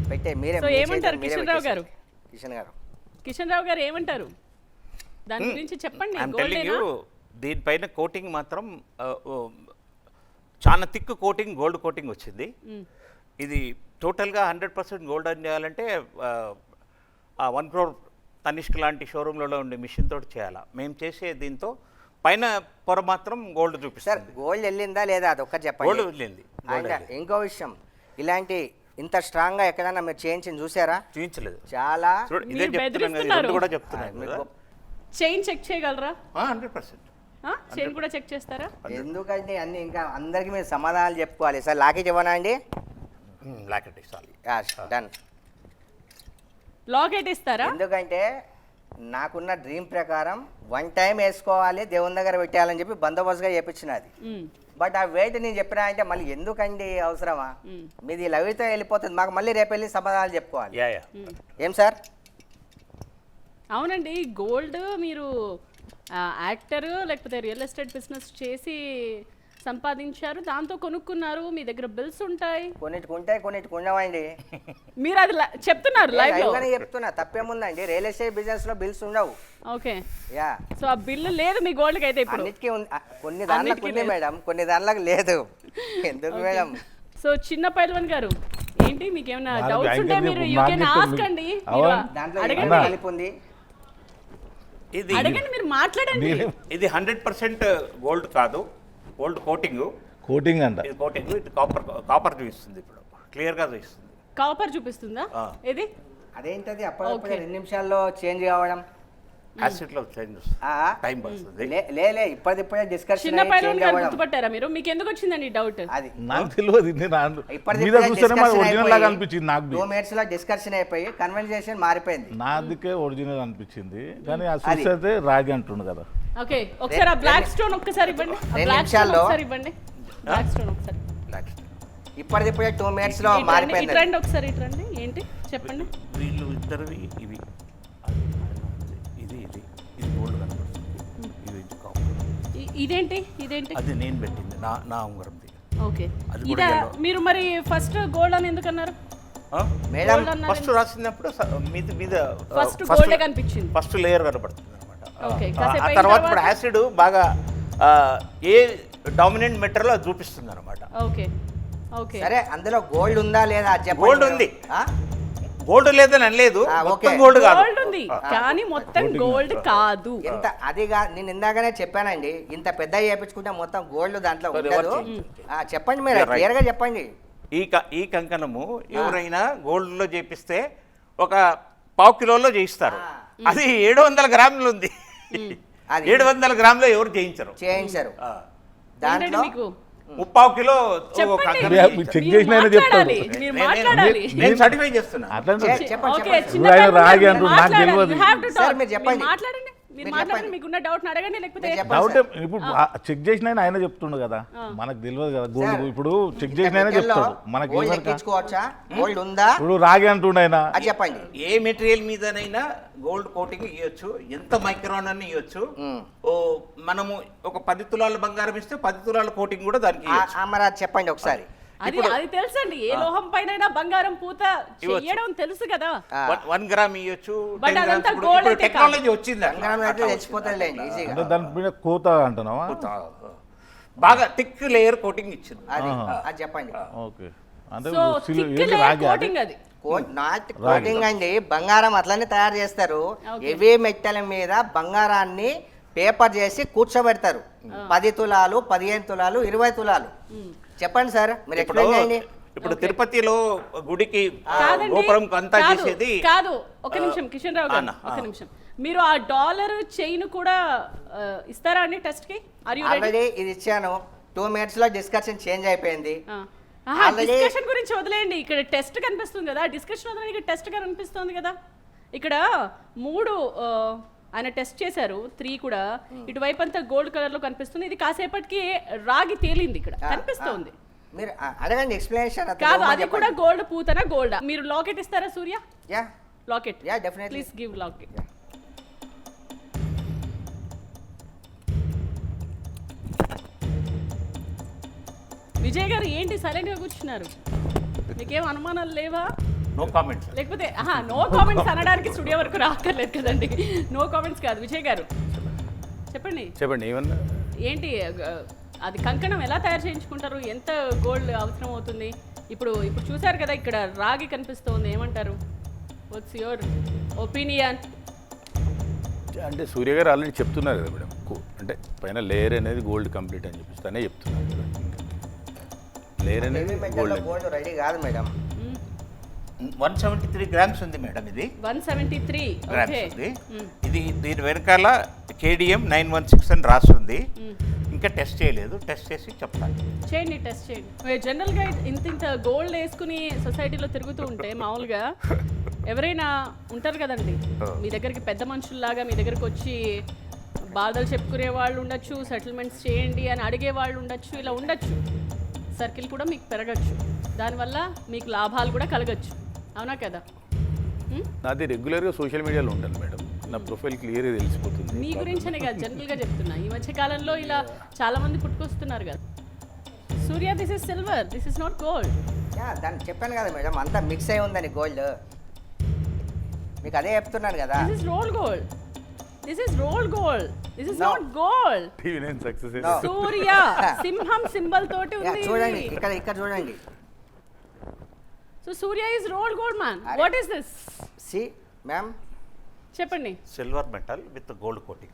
పెట్టే మీరే. సో మీ ఏమంటారు చేతిలో మీరే కిషన్ రావు గారు? పెట్టేసేయండి. కిషన్ గారు, కిషన్ రావు గారు ఏమంటారు దాని గురించి చెప్పండి. ఐఎమ్ టెల్లింగ్ గోల్డేనా? యూ, దీనిపైన కోటింగ్ మాత్రం చాలా థిక్ కోటింగ్, గోల్డ్ కోటింగ్ వచ్చింది. ఇది టోటల్గా 100% గోల్డ్ అని చేయాలంటే 1 crore తనిష్క్ లాంటి షోరూమ్లలో ఉండే మిషన్ తోటి చేయాలా. మేము చేసే దీంతో పైన పొర మాత్రం గోల్డ్ సార్ చూపిస్తుంది. గోల్డ్ వెళ్ళిందా లేదా అది ఒక్కటి చెప్పండి. గోల్డ్ వెళ్ళింది, అండ్ ఇంకో విషయం, ఇలాంటి ఇంత స్ట్రాంగ్ గా ఎక్కడైనా మీరు చేయించి చూసారా? చూపించలేదు. చాలా చూడు, ఇదే మీరు చెప్తున్నాను కదా, బెదిరిస్తున్నారు. రెండు కూడా చెప్తున్నాను కదా. చైన్ చెక్ చేయగలరా? 100%. చైన్ కూడా చెక్ చేస్తారా? ఎందుకంటే అన్ని ఇంకా అందరికి మీరు సమాధానాలు చెప్పుకోవాలి. సార్ లాకెట్ ఇవ్వనా అండి? లాకెట్ ఇస్తాలి. డన్. లాకెట్ ఇస్తారా? ఎందుకంటే నాకున్న డ్రీమ్ ప్రకారం 1 టైం వేసుకోవాలి, దేవుని దగ్గర పెట్టాలని చెప్పి బందోబస్తుగా చేపించినది. బట్ ఆ వెయిట్ నేను చెప్పినా అంటే మళ్ళీ ఎందుకండి అవసరమా? మీది లవితో వెళ్ళిపోతుంది, మాకు మళ్ళీ రేపు వెళ్ళి సమాధానాలు చెప్పుకోవాలి. యా ఏం సార్? అవునండి, గోల్డ్ మీరు యాక్టర్ లేకపోతే రియల్ ఎస్టేట్ బిజినెస్ చేసి సంపాదించారు, దాంతో కొనుక్కున్నారు, మీ దగ్గర బిల్స్ ఉంటాయి, కొన్నిటికి ఉంటాయి, కొన్నిటికి ఉండవండి. మీరు అది చెప్తున్నారు లైవ్ లో. లైవ్గానే చెప్తున్నా, తప్పేముందండి. రియల్ ఎస్టేట్ బిజినెస్ లో బిల్స్ ఉండవు. ఓకే, యా, సో ఆ బిల్లు లేదు మీ గోల్డ్ కి అయితే ఇప్పుడు. అన్నిటికీ కొన్ని దాంట్లకు ఉంది మేడం, కొన్ని దాంట్లకు లేదు. ఎందుకు మేడం? సో చిన్న పైల్వాన్ గారు, ఏంటి మీకు ఏమైనా వాళ్ళకి డౌట్స్ ఉంటే యాంకర్ మీరు చెప్పు, యూ నాకు కెన్ చెప్పు. ఆస్క్ అండి. అవును. మీరు దాంట్లో అడగండి, ఏమైనా కలిపి ఉంది? ఇది అడగండి, మీరు మాట్లాడండి. ఇది 100% గోల్డ్ కాదు, గోల్డ్ కోటింగ్ అంట. ఇది కోటింగ్, ఇది కాపర్ చూపిస్తుంది, ఇప్పుడు క్లియర్గా చూపిస్తుంది. కాపర్ చూపిస్తుందా? ఏది? అదేంటది అప్పుడప్పుడు 2 నిమిషాల్లో చేంజ్ కావడం? యాసిడ్లో చేంజ్ వస్తుంది, ఆ, టైం పడుతుంది. లే ఇప్పటిప్పుడే డిస్కషన్ చిన్న పైల్వాన్ గారు గుర్తుపట్టారా మీరు? మీకు ఎందుకు వచ్చిందండి డౌట్? అది నాకు తెలియదు, మీద చూస్తేనే మరి ఒరిజినల్ లాగా అనిపించింది నాకు. 2 మినిట్స్ లో డిస్కషన్ అయిపోయి కన్వర్జేషన్ మారిపోయింది. నాదికే ఒరిజినల్ అనిపించింది, కానీ ఆ చూసి అయితే రాగి అంటుండు కదా. ఓకే, ఒకసారి ఆ బ్లాక్ స్టోన్ ఒక్కసారి ఇవ్వండి. రెండు బ్లాక్ స్టోన్ నిమిషాల్లో. ఒకసారి ఇవ్వండి. బ్లాక్ స్టోన్ ఒకసారి. ఇప్పటిప్పుడే 2 మినిట్స్ లో ఇటు రండి, మారిపోయింది. ఇటు రండి ఒకసారి, ఇటు రండి. ఏంటి చెప్పండి. వీళ్ళు ఇద్దరివి ఇవి, ఇది ఇది ఇది గోల్డ్ కనబడుతుంది, ఇది కాపర్. ఇదేంటి? అది నేను పెట్టింది, నా ఉంగరంది. ఓకే, అది కూడా ఇదా yellow. మీరు మరి ఫస్ట్ గోల్డ్ అని ఎందుకు అన్నారు? మేడం Gold అన్నారు. ఫస్ట్ రాసినప్పుడు మీద ఫస్ట్ గోల్డ్ కనిపించింది. ఫస్ట్ లేయర్ కనబడుతుంది అనమాట. ఓకే, కాసేపు ఆ అయిన తర్వాత తర్వాత? ఇప్పుడు యాసిడ్ బాగా ఏ డామినెంట్ మెటీరియల్ అది చూపిస్తుంది అనమాట. ఓకే ఓకే, సరే, అందులో గోల్డ్ ఉందా లేదా చెప్పండి. గోల్డ్ ఉంది. ఆ? గోల్డ్ లేదని అనలేదు, ఓకే. మొత్తం గోల్డ్ కాదు. గోల్డ్ ఉంది కానీ మొత్తం గోల్డ్ కాదు. ఎంత అదిగా నేను ఇందాకనే చెప్పానండి, ఇంత పెద్ద చేయించుకుంటే మొత్తం గోల్డ్ దాంట్లో ఉండదు. చెప్పండి, మీరు Yeah, right. క్లియర్ గా చెప్పండి. ఈ కంకణము ఎవరైనా గోల్డ్ లో చేపిస్తే ఒక 1/2 కిలోలో చేయిస్తారు. అది 700 గ్రాములు ఉంది. అది 700 గ్రాములు ఎవరు చేయించరు. చేయించారు. ఆ. ఏంటండి దాంట్లో మీకు 1/2 కిలో చెప్పండి. కంకణం మీరు చేయించారు. చెక్ మీరు చేసిన ఆయన చెప్తాడు. మాట్లాడాలి, మీరు మాట్లాడాలి. నేను సర్టిఫై చేస్తున్నా. అట్లా చెప్పండి ఓకే, చెప్పండి. చిన్న ఇప్పుడు ఆయన పైల్వాన్ రాగి గారు అంటున్నారు, మీరు నాకు మాట్లాడాలి. తెలియదు. You have to talk. Sir, మీరు చెప్పండి. మీరు మాట్లాడండి, మీరు మాట్లాడండి, చెప్పండి. మీకున్న డౌట్ అడగండి, లేకపోతే మీరు చెప్పండి. డౌట్ ఇప్పుడు చెక్ చేసిన ఆయన చెప్తుండు కదా, మనకు తెలియదు కదా గోల్డ్. ఇప్పుడు చెక్ చేసిన ఆయన చెప్తాడు, మనకి గోల్డ్ ఏమనక. ఎక్కించుకోవచ్చా? గోల్డ్ ఉందా? ఇప్పుడు రాగి అంటుండు ఆయన. అది చెప్పండి. ఏ మెటీరియల్ మీదనైనా గోల్డ్ కోటింగ్ ఇవ్వచ్చు, ఎంత మైక్రాన్ అని ఇవ్వచ్చు. ఓ మనము ఒక 10 తులాల బంగారం ఇస్తే 10 తులాల కోటింగ్ కూడా దానికి ఇవ్వచ్చు. మరి అది చెప్పండి ఒకసారి. అది తెలుసండి, ఏ లోహం పైన బంగారం పూత చేయడం తెలుసు కదా. 1 గ్రామ్ ఇవ్వచ్చు. But అదంతా gold అయితే టెక్నాలజీ వచ్చింది అట్లా. బంగారం అయితే తెచ్చిపోతారులేండి ఈజీగా. అంటే దాని మీద కోత అంటున్నావా? బాగా థిక్ లేయర్ కోటింగ్ ఇచ్చింది. అది చెప్పండి. ఓకే, అంటే సో సిల్- థిక్ ఏంటి రాగి అది? కోటింగ్ అది. నాట్ కోటింగ్ అండి, బంగారం అట్లనే తయారు చేస్తారు. హెవీ మెటల్ మీద బంగారాన్ని పేపర్ చేసి కూర్చోబెడతారు. 10 తులాలు, 15 తులాలు, 20 తులాలు. చెప్పండి సార్, మీరు ఎక్స్ప్లెయిన్ చేయండి. ఇప్పుడు తిరుపతిలో గుడికి కాదండి, గోపురం అంతా కాదు, చేసేది. కాదు, ఒక నిమిషం కిషన్ రావు గారు, అన్న, ఒక నిమిషం. మీరు ఆ డాలర్ చైన్ కూడా ఇస్తారా అండి టెస్ట్ కి? Are you ready? ఆల్రెడీ ఇది ఇచ్చాను. 2 మినిట్స్ లో డిస్కషన్ చేంజ్ అయిపోయింది. already- డిస్కషన్ గురించి వదిలేయండి, ఇక్కడ టెస్ట్ కనిపిస్తుంది కదా. డిస్కషన్ వదిలేండి, ఇక్కడ టెస్ట్ కనిపిస్తుంది కదా. ఇక్కడ 3 ఆయన టెస్ట్ చేశారు, 3 కూడా ఇటువైపు అంతా గోల్డ్ కలర్ లో కనిపిస్తుంది. ఇది కాసేపటికి రాగి తేలింది, ఇక్కడ కనిపిస్తుంది. మీరు అడగండి ఎక్స్ప్లెనేషన్. కాదు, అది కూడా గోల్డ్ పూతనా గోల్డా? మీరు లాకెట్ ఇస్తారా Surya? Yeah locket, yeah definitely. Please give locket. Vijay గారు ఏంటి సైలెంట్ గా కూర్చున్నారు? మీకేం అనుమానాలు లేవా? No comments. లేకపోతే నో కామెంట్స్ అనడానికి స్టూడియో వరకు రాక్కర్లేదు కదండి. నో కామెంట్స్ కాదు. విజయ్ గారు చెప్పండి, ఏమన్నా ఏంటి అది కంకణం ఎలా తయారు చేయించుకుంటారు? ఎంత గోల్డ్ అవసరం అవుతుంది? ఇప్పుడు చూసారు కదా, ఇక్కడ రాగి కనిపిస్తోంది, ఏమంటారు? What's your opinion? అంటే సూర్య గారు ఆల్రెడీ చెప్తున్నారు కదా మేడం, అంటే పైన లేయర్ అనేది గోల్డ్ కంప్లీట్ అని చెప్పి తనే చెప్తున్నారు కదా. లేయర్ అనేది గోల్డ్. గోల్డ్ రెడీ కాదు మేడం. 173 గ్రామ్స్ ఉంది మేడం, ఇది 173 గ్రామ్స్ ఓకే. ఉంది. ఇది దీని వెనకాల KDM 916 అని రాస్తుంది. ఇంకా టెస్ట్ చేయలేదు, టెస్ట్ చేసి చెప్తాను. చేయండి, టెస్ట్ చేయండి. జనరల్గా ఇంత గోల్డ్ వేసుకుని సొసైటీలో తిరుగుతూ ఉంటే మామూలుగా ఎవరైనా ఉంటారు కదండి మీ దగ్గరికి, పెద్ద మనుషుల్లాగా మీ దగ్గరికి వచ్చి బాధలు చెప్పుకునే వాళ్ళు ఉండొచ్చు, సెటిల్మెంట్స్ చేయండి అని అడిగే వాళ్ళు ఉండొచ్చు, ఇలా ఉండొచ్చు. సర్కిల్ కూడా మీకు పెరగచ్చు, దానివల్ల మీకు లాభాలు కూడా కలగచ్చు, అవునా కదా? నాది రెగ్యులర్గా సోషల్ మీడియాలో ఉంటాను మేడం, నా ప్రొఫైల్ క్లియర్గా తెలిసిపోతుంది. మీ గురించనే కదా జనరల్గా చెప్తున్నా. ఈ మధ్య కాలంలో ఇలా చాలా మంది పుట్టుకొస్తున్నారు కదా. Surya this is silver, this is not gold. దాన్ని చెప్పాను కదా మేడం, అంతా మిక్స్ అయి ఉందని గోల్డ్. మీకు అదే చెప్తున్నాను కదా. This is roll gold, this is roll gold, this is No. Not gold. TV nine success No. Surya సింహం సింబల్ తోటి ఉంది. చూడండి ఇక్కడ చూడండి. So Surya is roll gold man. What is this? See ma'am, చెప్పండి. Silver metal with gold coating.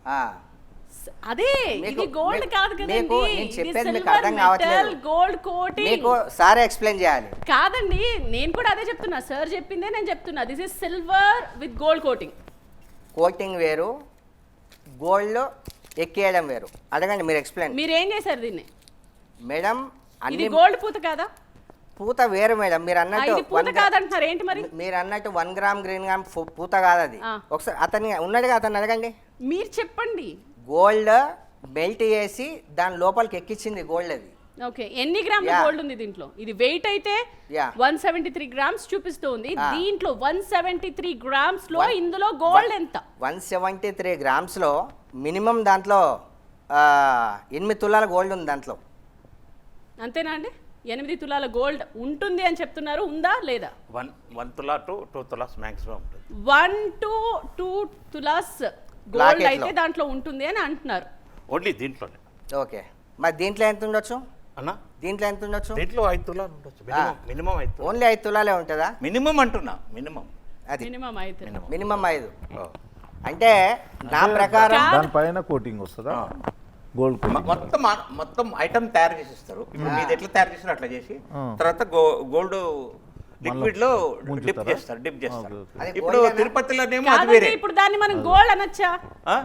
అదే ఇది gold కాదు కదండి, నేను చెప్పేది మీకు అర్థం కావట్లేదు. గోల్డ్ కోటింగ్ మీకు సారే ఎక్స్ప్లెయిన్ చేయాలి. కాదండి, నేను కూడా అదే చెప్తున్నా, సార్ చెప్పిందే నేను చెప్తున్నా. This is silver with gold coating. Coating వేరు, గోల్డ్ ఎక్కేయడం వేరు. అడగండి, మీరు ఎక్స్ప్లెయిన్. మీరు ఏం చేశారు దీన్ని? మేడం ఇది అన్ని గోల్డ్ పూత కాదా? పూత వేరు మేడం. మీరు అన్నట్టు ఇది పూత కాదంటున్నారు ఏంటి మరి? మీరు అన్నట్టు 1 గ్రామ్ గ్రీన్ గ్రామ్ పూత కాదు అది. ఒకసారి అతన్ని ఉన్నాడుగా, అతన్ని అడగండి. మీరు చెప్పండి. గోల్డ్ మెల్ట్ చేసి దాని లోపలికి ఎక్కించింది గోల్డ్ అది. ఓకే, ఎన్ని గ్రాముల గోల్డ్ ఉంది దీంట్లో? ఇది వెయిట్ అయితే 173 గ్రామ్స్ చూపిస్తుంది. దీంట్లో 173 గ్రామ్స్ లో ఇందులో గోల్డ్ ఎంత? 173 గ్రామ్స్లో మినిమం దాంట్లో 8 తులాల గోల్డ్ ఉంది దాంట్లో. అంతేనా అండి? 8 తులాల గోల్డ్ ఉంటుంది అని చెప్తున్నారు, ఉందా లేదా? 1 తులా టు 2 తులాస్ మ్యాక్సిమం ఉంటుంది. 1 to 2 తులాస్ గోల్డ్ అయితే దాంట్లో ఉంటుంది అని అంటున్నారు. ఓన్లీ దీంట్లోనే. ఓకే, మరి దీంట్లో ఎంత ఉండొచ్చు అన్నా దీంట్లో ఎంత ఉండొచ్చు? దీంట్లో 5 తులాలు ఉండొచ్చు. మినిమం 5 తులాలు. ఓన్లీ 5 తులాలే ఉంటుందా? మినిమం అంటున్నా, మినిమం. అది మినిమం అయితే మినిమం 5. అంటే నా ప్రకారం దానిపైన కోటింగ్ వస్తుందా? గోల్డ్ కోటింగ్ మొత్తం ఐటమ్ తయారు చేసి ఇస్తారు. ఇప్పుడు మీది ఎట్లా తయారు చేస్తారు అట్లా చేసి తర్వాత గోల్డ్ లిక్విడ్ లో డిప్ చేస్తారు. అది ఇప్పుడు గోల్డేనా? తిరుపతిలోనేమో అది కాదండి, వేరే. ఇప్పుడు దాన్ని మనం గోల్డ్ అనొచ్చా? ఆ?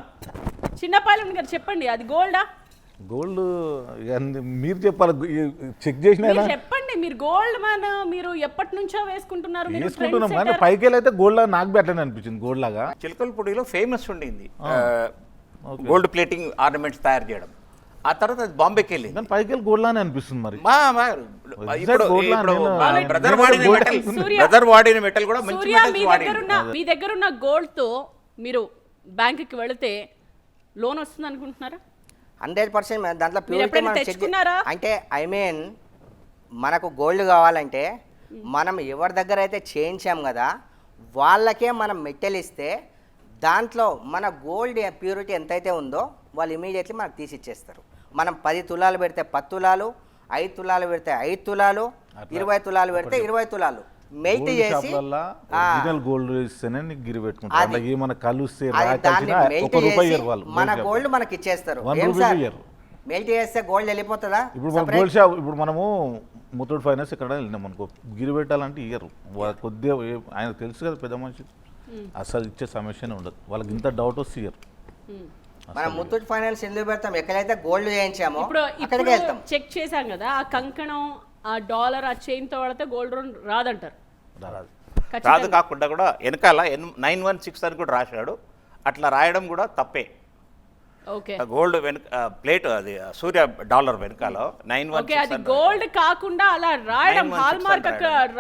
చిన్నపాలెం గారు చెప్పండి, అది గోల్డా? గోల్డ్ మీరు చెప్పాలి, చెక్ చేసిన మీరు చెప్పండి. మీరు గోల్డ్ మ్యాన్, మీరు ఎప్పటి నుంచో వేసుకుంటున్నారు, మీరు వేసుకుంటున్నాం trend కానీ setter. పైకి వెళ్ళి అయితే గోల్డ్ లాగా నాకు బెటర్ అనిపించింది. గోల్డ్ లాగా చిలకలపూడిలో ఫేమస్ ఉండింది గోల్డ్ ప్లేటింగ్ ఆర్నమెంట్స్ తయారు చేయడం. ఆ తర్వాత అది బాంబేకి వెళ్ళింది. కానీ పైకి వెళ్ళి గోల్డ్ లానే అనిపిస్తుంది. మరి బ్రదర్ వాడిన మెటల్ కూడా మంచి సూర్య, మెటల్స్ మీ దగ్గర ఉన్న గోల్డ్ తో మీరు బ్యాంకుకి వెళితే లోన్ వస్తుంది అనుకుంటున్నారా? 100% దాంట్లో మీరు ప్యూరిటీ ఎప్పుడైనా మనం చెక్ తెచ్చుకున్నారా? అంటే ఐ మీన్ మనకు గోల్డ్ కావాలంటే మనం ఎవరి దగ్గర అయితే చేయించాం కదా వాళ్ళకే మనం మెట్టెలు ఇస్తే దాంట్లో మన గోల్డ్ ప్యూరిటీ ఎంతైతే ఉందో వాళ్ళు ఇమీడియట్లీ మనకు తీసి ఇచ్చేస్తారు. మనం 10 తులాలు పెడితే 10 తులాలు, 5 తులాలు పెడితే 5 తులాలు, 20 తులాలు పెడితే 20 తులాలు మెల్ట్ చేసి ఒరిజినల్ గోల్డ్ ఇస్తేనే నీకు గిరి పెట్టుకుంటారు. అది- అలాగే మన కలిస్తే దాన్ని మెల్ట్ రూపాయి చేసి ఇయ్యరు వాళ్ళు. మన గోల్డ్ మనకి ఇచ్చేస్తారు. 1 ఏం రూపీ సార్, ఇయ్యరు. మెల్ట్ చేస్తే గోల్డ్ వెళ్ళిపోతుందా? ఇప్పుడు మన గోల్డ్ షాప్, ఇప్పుడు మనము ముత్తూట్ ఫైనాన్స్ ఇక్కడ వెళ్ళినాం అనుకో, గిరి పెట్టాలంటే ఇయ్యరు. కొద్దిగా ఆయన తెలుసు కదా పెద్ద మనిషి, అసలు ఇచ్చే సమస్యనే ఉండదు. వాళ్ళకి ఇంత డౌట్ వస్తే ఇయ్యరు. మనం ముత్తూట్ ఫైనాన్స్ ఎందుకు పెడతాం? ఎక్కడైతే గోల్డ్ చేయించామో ఇప్పుడు అక్కడికి వెళ్తాం. చెక్ చేశాం కదా, ఆ కంకణం, ఆ డాలర్, ఆ చైన్ తో వాడితే గోల్డ్ లోన్ రాదంటారు. రాదు కాకుండా కూడా వెనకాల 916 అని కూడా రాశాడు. అట్లా రాయడం కూడా తప్పే. ఓకే, గోల్డ్ వెనక ప్లేట్ అది సూర్య డాలర్ వెనకాల ఓకే, అది 916 గోల్డ్ కాకుండా అలా రాయడం, హాల్ మార్క్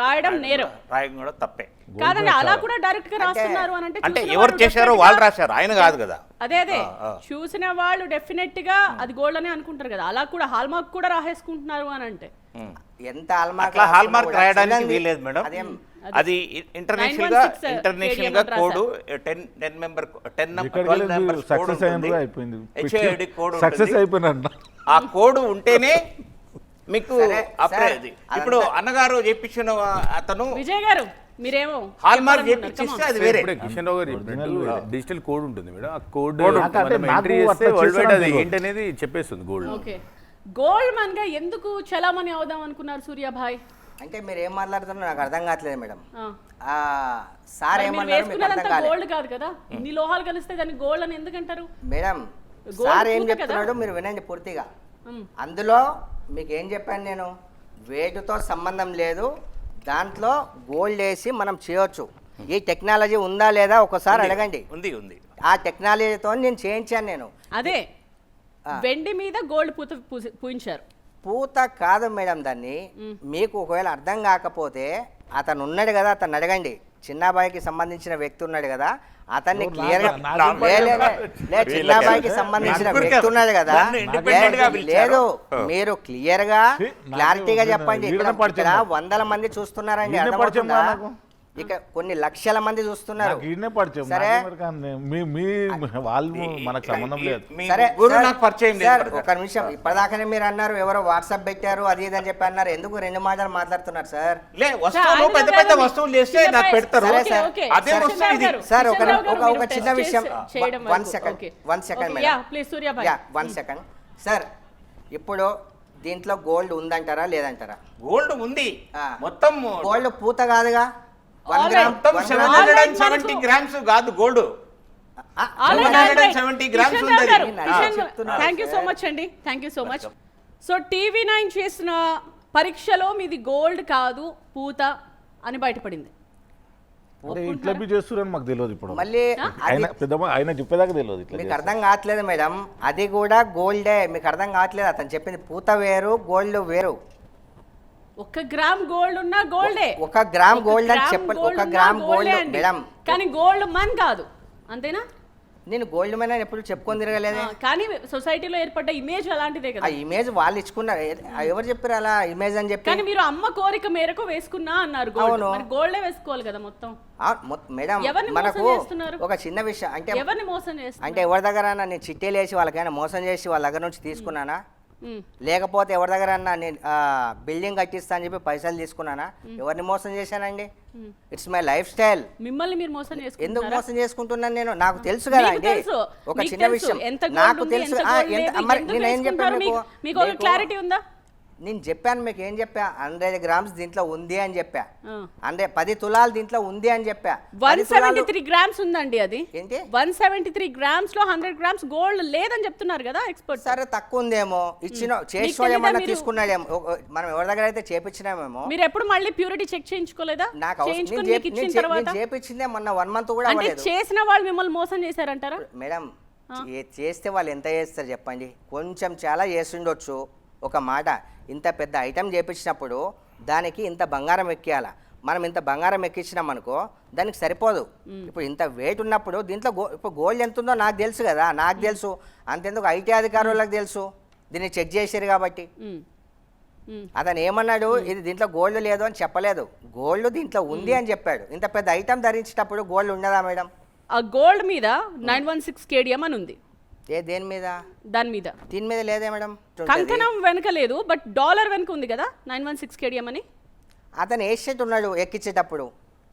రాయడం నేరం. రాయడం కూడా తప్పే. కాదండి, అలా కూడా డైరెక్ట్ గా రాస్తున్నారు అని అంటే అంటే చూసిన ఎవరు వాళ్ళు చేశారో definitely వాళ్ళు గా- రాశారు, ఆయన కాదు కదా. అదే చూసిన వాళ్ళు డెఫినెట్ గా అది గోల్డ్ అనే అనుకుంటారు కదా. అలా కూడా హాల్ మార్క్ కూడా రాసేసుకుంటున్నారు అని అంటే ఎంత హాల్మార్క్ అట్లా హాల్ మార్క్ రాయడానికి వీలేదు మేడం. అది ఇంటర్నేషనల్ గా 916 కోడ్ 10 మెంబర్ 10 మెంబర్ సక్సెస్ అయిపోయింది. హెచ్ఐడి కోడ్ సక్సెస్ అయిపోయినట్టు. ఆ కోడ్ ఉంటేనే మీకు సరే, అప్పుడే సరే. అది. ఇప్పుడు అన్నగారు చెప్పించిన అతను విజయ్ గారు మీరేమో హాల్ మార్క్ చేపించిస్తే అది వేరే. ఇప్పుడే కిషన్ రావు గారు చెప్పినట్టు డిజిటల్ కోడ్ ఉంటుంది మేడం. ఆ కోడ్ అంటే నాకు ఎంట్రీ చేస్తే అట్లా వరల్డ్ వైడ్ అది చేస్తారని ఏంటనేది చెప్పేస్తుంది గోల్డ్. ఓకే, గోల్డ్ మ్యాన్ గా ఎందుకు చలామణి అవుదాం అనుకున్నారు సూర్యాభాయ్? అంటే మీరు ఏం మాట్లాడుతున్నారో నాకు అర్థం కావట్లేదు మేడం. ఆ. సార్ మరి మీరు ఏమన్నారు మీకు అర్థం వేసుకున్నదంతా కాలేదు గోల్డ్ కాదు కదా, ఇన్ని లోహాలు కలిస్తే దాన్ని గోల్డ్ అని ఎందుకంటారు? మేడం. గోల్డ్ సార్ ఏం పూత కదా. చెప్తున్నాడో మీరు వినండి పూర్తిగా. మ్. అందులో మీకు ఏం చెప్పాను నేను, వేటుతో సంబంధం లేదు, దాంట్లో గోల్డ్ వేసి మనం చేయొచ్చు. ఈ టెక్నాలజీ ఉందా లేదా ఒకసారి అడగండి. ఉంది. ఆ టెక్నాలజీతో నేను చేయించాను నేను. అదే వెండి మీద గోల్డ్ పూత పూయించారు. పూత కాదు మేడం, దాన్ని మీకు ఒకవేళ అర్థం కాకపోతే అతను ఉన్నాడు కదా, అతను అడగండి, చిన్నాబాయికి సంబంధించిన వ్యక్తి ఉన్నాడు కదా అతన్ని ఎవరు? క్లియర్గా నాకు చిన్నాబాయికి సంబంధించిన వ్యక్తి ఉన్నాడు కదా నన్ను independent గా లేదు పిలిచారు. మీరు క్లియర్గా నాకు క్లారిటీగా నేను చెప్పండి వీడియోనే ఇక్కడ పరిచయం వందల మంది చూస్తున్నారండి వీడియోనే పరిచయం అర్థమవుతుందా? నాకు. ఇక కొన్ని లక్షల మంది చూస్తున్నారు నాకు ఈయనే పరిచయం సరే. నాకు మరి కానీ మీ వాళ్ళు మనకు సంబంధం లేదు. మీ సరే గురు సార్, నాకు పరిచయం సార్, లేదు ఒక నిమిషం ఇప్పటిదాకానే మీరు అన్నారు ఎవరో వాట్సాప్ పెట్టారు అది ఇది అని చెప్పి అన్నారు ఎందుకు 2 మాటలు మాట్లాడుతున్నారు సార్ లే వస్తువులు పెద్ద పెద్ద వస్తువులు చేస్తే నాకు పెడతారు సరే, సార్. అదే వస్తువు ఇది సార్ ఒక చిన్న విషయం 1 second madam please సూర్యాబాయ్ yeah 1 second sir ఇప్పుడు దీంట్లో గోల్డ్ ఉందంటారా లేదంటారా గోల్డ్ ఉంది ఆ. మొత్తం గోల్డ్ పూత కాదుగా 1 Alright. గ్రామ్ మొత్తం 770 గ్రామ్స్ కాదు గోల్డ్ grams ఉంది అది. థ్యాంక్ యూ సో మచ్ అండి thank you so much so TV9 చేసిన పరీక్షలో మీది గోల్డ్ కాదు పూత అని బయటపడింది. అంటే ఇట్లా బి చేస్తున్నారని మాకు తెలియదు ఇప్పుడు మళ్ళీ ఆయన పెద్ద ఆయన చెప్పేదాకా తెలియదు ఇట్లా మీకు అర్థం కావట్లేదు మేడం అది కూడా గోల్డే మీకు అర్థం కావట్లేదు అతను చెప్పింది పూత వేరు గోల్డ్ వేరు 1 గ్రామ్ గోల్డ్ ఉన్నా గోల్డే 1 గ్రామ్ గోల్డ్ అని చెప్పండి 1 గ్రామ్ గోల్డ్ మేడం కానీ గోల్డ్ మన్ కాదు అంతేనా? నేను గోల్డ్ మ్యాన్ అని ఎప్పుడు చెప్పుకొని తిరగలేదే కానీ సొసైటీలో ఏర్పడ్డ ఇమేజ్ అలాంటిదే ఆ కదా. ఇమేజ్ వాళ్ళు ఇచ్చుకున్నారు ఎవరు చెప్పారు అలా ఇమేజ్ అని చెప్పి కానీ మీరు అమ్మ కోరిక మేరకు వేసుకున్నా అన్నారు గోల్డ్. అవును. మరి గోల్డే వేసుకోవాలి కదా మొత్తం. మేడం ఎవరిని మోసం మనకు చేస్తున్నారు? ఒక చిన్న విషయం అంటే ఎవరిని మోసం చేస్తున్నారు? అంటే ఎవరి దగ్గర నేను చిట్టీలు వేసి వాళ్ళకైనా మోసం చేసి వాళ్ళ దగ్గర నుంచి తీసుకున్నానా లేకపోతే ఎవరి దగ్గర నేను బిల్డింగ్ కట్టిస్తా అని చెప్పి పైసలు తీసుకున్నానా ఎవరిని మోసం చేశానండి ఇట్స్ మై లైఫ్ స్టైల్ మిమ్మల్ని మీరు మోసం ఎందుకు చేసుకుంటున్నారా? మోసం చేసుకుంటున్నాను నేను నాకు తెలుసు కదా మీకు అండి తెలుసు. ఒక మీకు చిన్న తెలుసు. విషయం ఎంత gold నాకు ఉంది, తెలుసు ఎంత gold లేదు, మరి ఎందుకు నేను ఏం చెప్పాను వేసుకుంటారు? మీకు ఒక మీకు? క్లారిటీ ఉందా? నేను చెప్పాను మీకు ఏం చెప్పా 100 గ్రామ్స్ దీంట్లో ఉంది అని చెప్పా ఆ. అంటే 10 తులాలు దీంట్లో ఉంది అని చెప్పా 10 తులాలు 173 గ్రామ్స్ ఉందండి అది. ఏంటి 173 గ్రామ్స్ లో 100 గ్రామ్స్ గోల్డ్ లేదని చెప్తున్నారు కదా ఎక్స్పర్ట్. సరే తక్కువ ఉందేమో ఇచ్చిన చేసిన తెలీదా ఏమన్నా మీరు? తీసుకున్నాడేమో మనం ఎవరి దగ్గర అయితే చేపించినామేమో మీరు ఎప్పుడు మళ్ళీ ప్యూరిటీ చెక్ చేయించుకోలేదా? నాకు అవసరం- చేయించుకొని నేను మీకు ఇచ్చిన తర్వాత నేను చేపించిందే మొన్న 1 మంత్ కూడా అంటే అవ్వలేదు చేసిన వాళ్ళు మిమ్మల్ని మోసం చేశారంటారా? మేడం చేస్తే వాళ్ళు ఎంత చేస్తారు చెప్పండి కొంచెం చాలా చేస్తుండొచ్చు ఒక మాట ఇంత పెద్ద ఐటెం చేపించినప్పుడు దానికి ఇంత బంగారం ఎక్కియాల మనం ఇంత బంగారం ఎక్కించినాం అనుకో దానికి సరిపోదు ఇప్పుడు ఇంత వెయిట్ ఉన్నప్పుడు దీంట్లో ఇప్పుడు గోల్డ్ ఎంత ఉందో నాకు తెలుసు కదా నాకు తెలుసు అంతెందుకు ఐటీ అధికారులకు తెలుసు దీన్ని చెక్ చేశారు కాబట్టి మ్మ్. మ్మ్. అతను ఏమన్నాడు ఇది దీంట్లో గోల్డ్ లేదు అని చెప్పలేదు గోల్డ్ దీంట్లో ఉంది అని చెప్పాడు ఇంత పెద్ద ఐటెం ధరించేటప్పుడు గోల్డ్ ఉండదా మేడం ఆ గోల్డ్ మీద 916 కేడిఎం అని ఉంది. దేని మీద దాని మీద దీని మీద లేదే మేడం కంకణం వెనక లేదు బట్ డాలర్ వెనక ఉంది కదా 916 కేడిఎం అని. అతను వేసేట్టు ఉన్నాడు ఎక్కించేటప్పుడు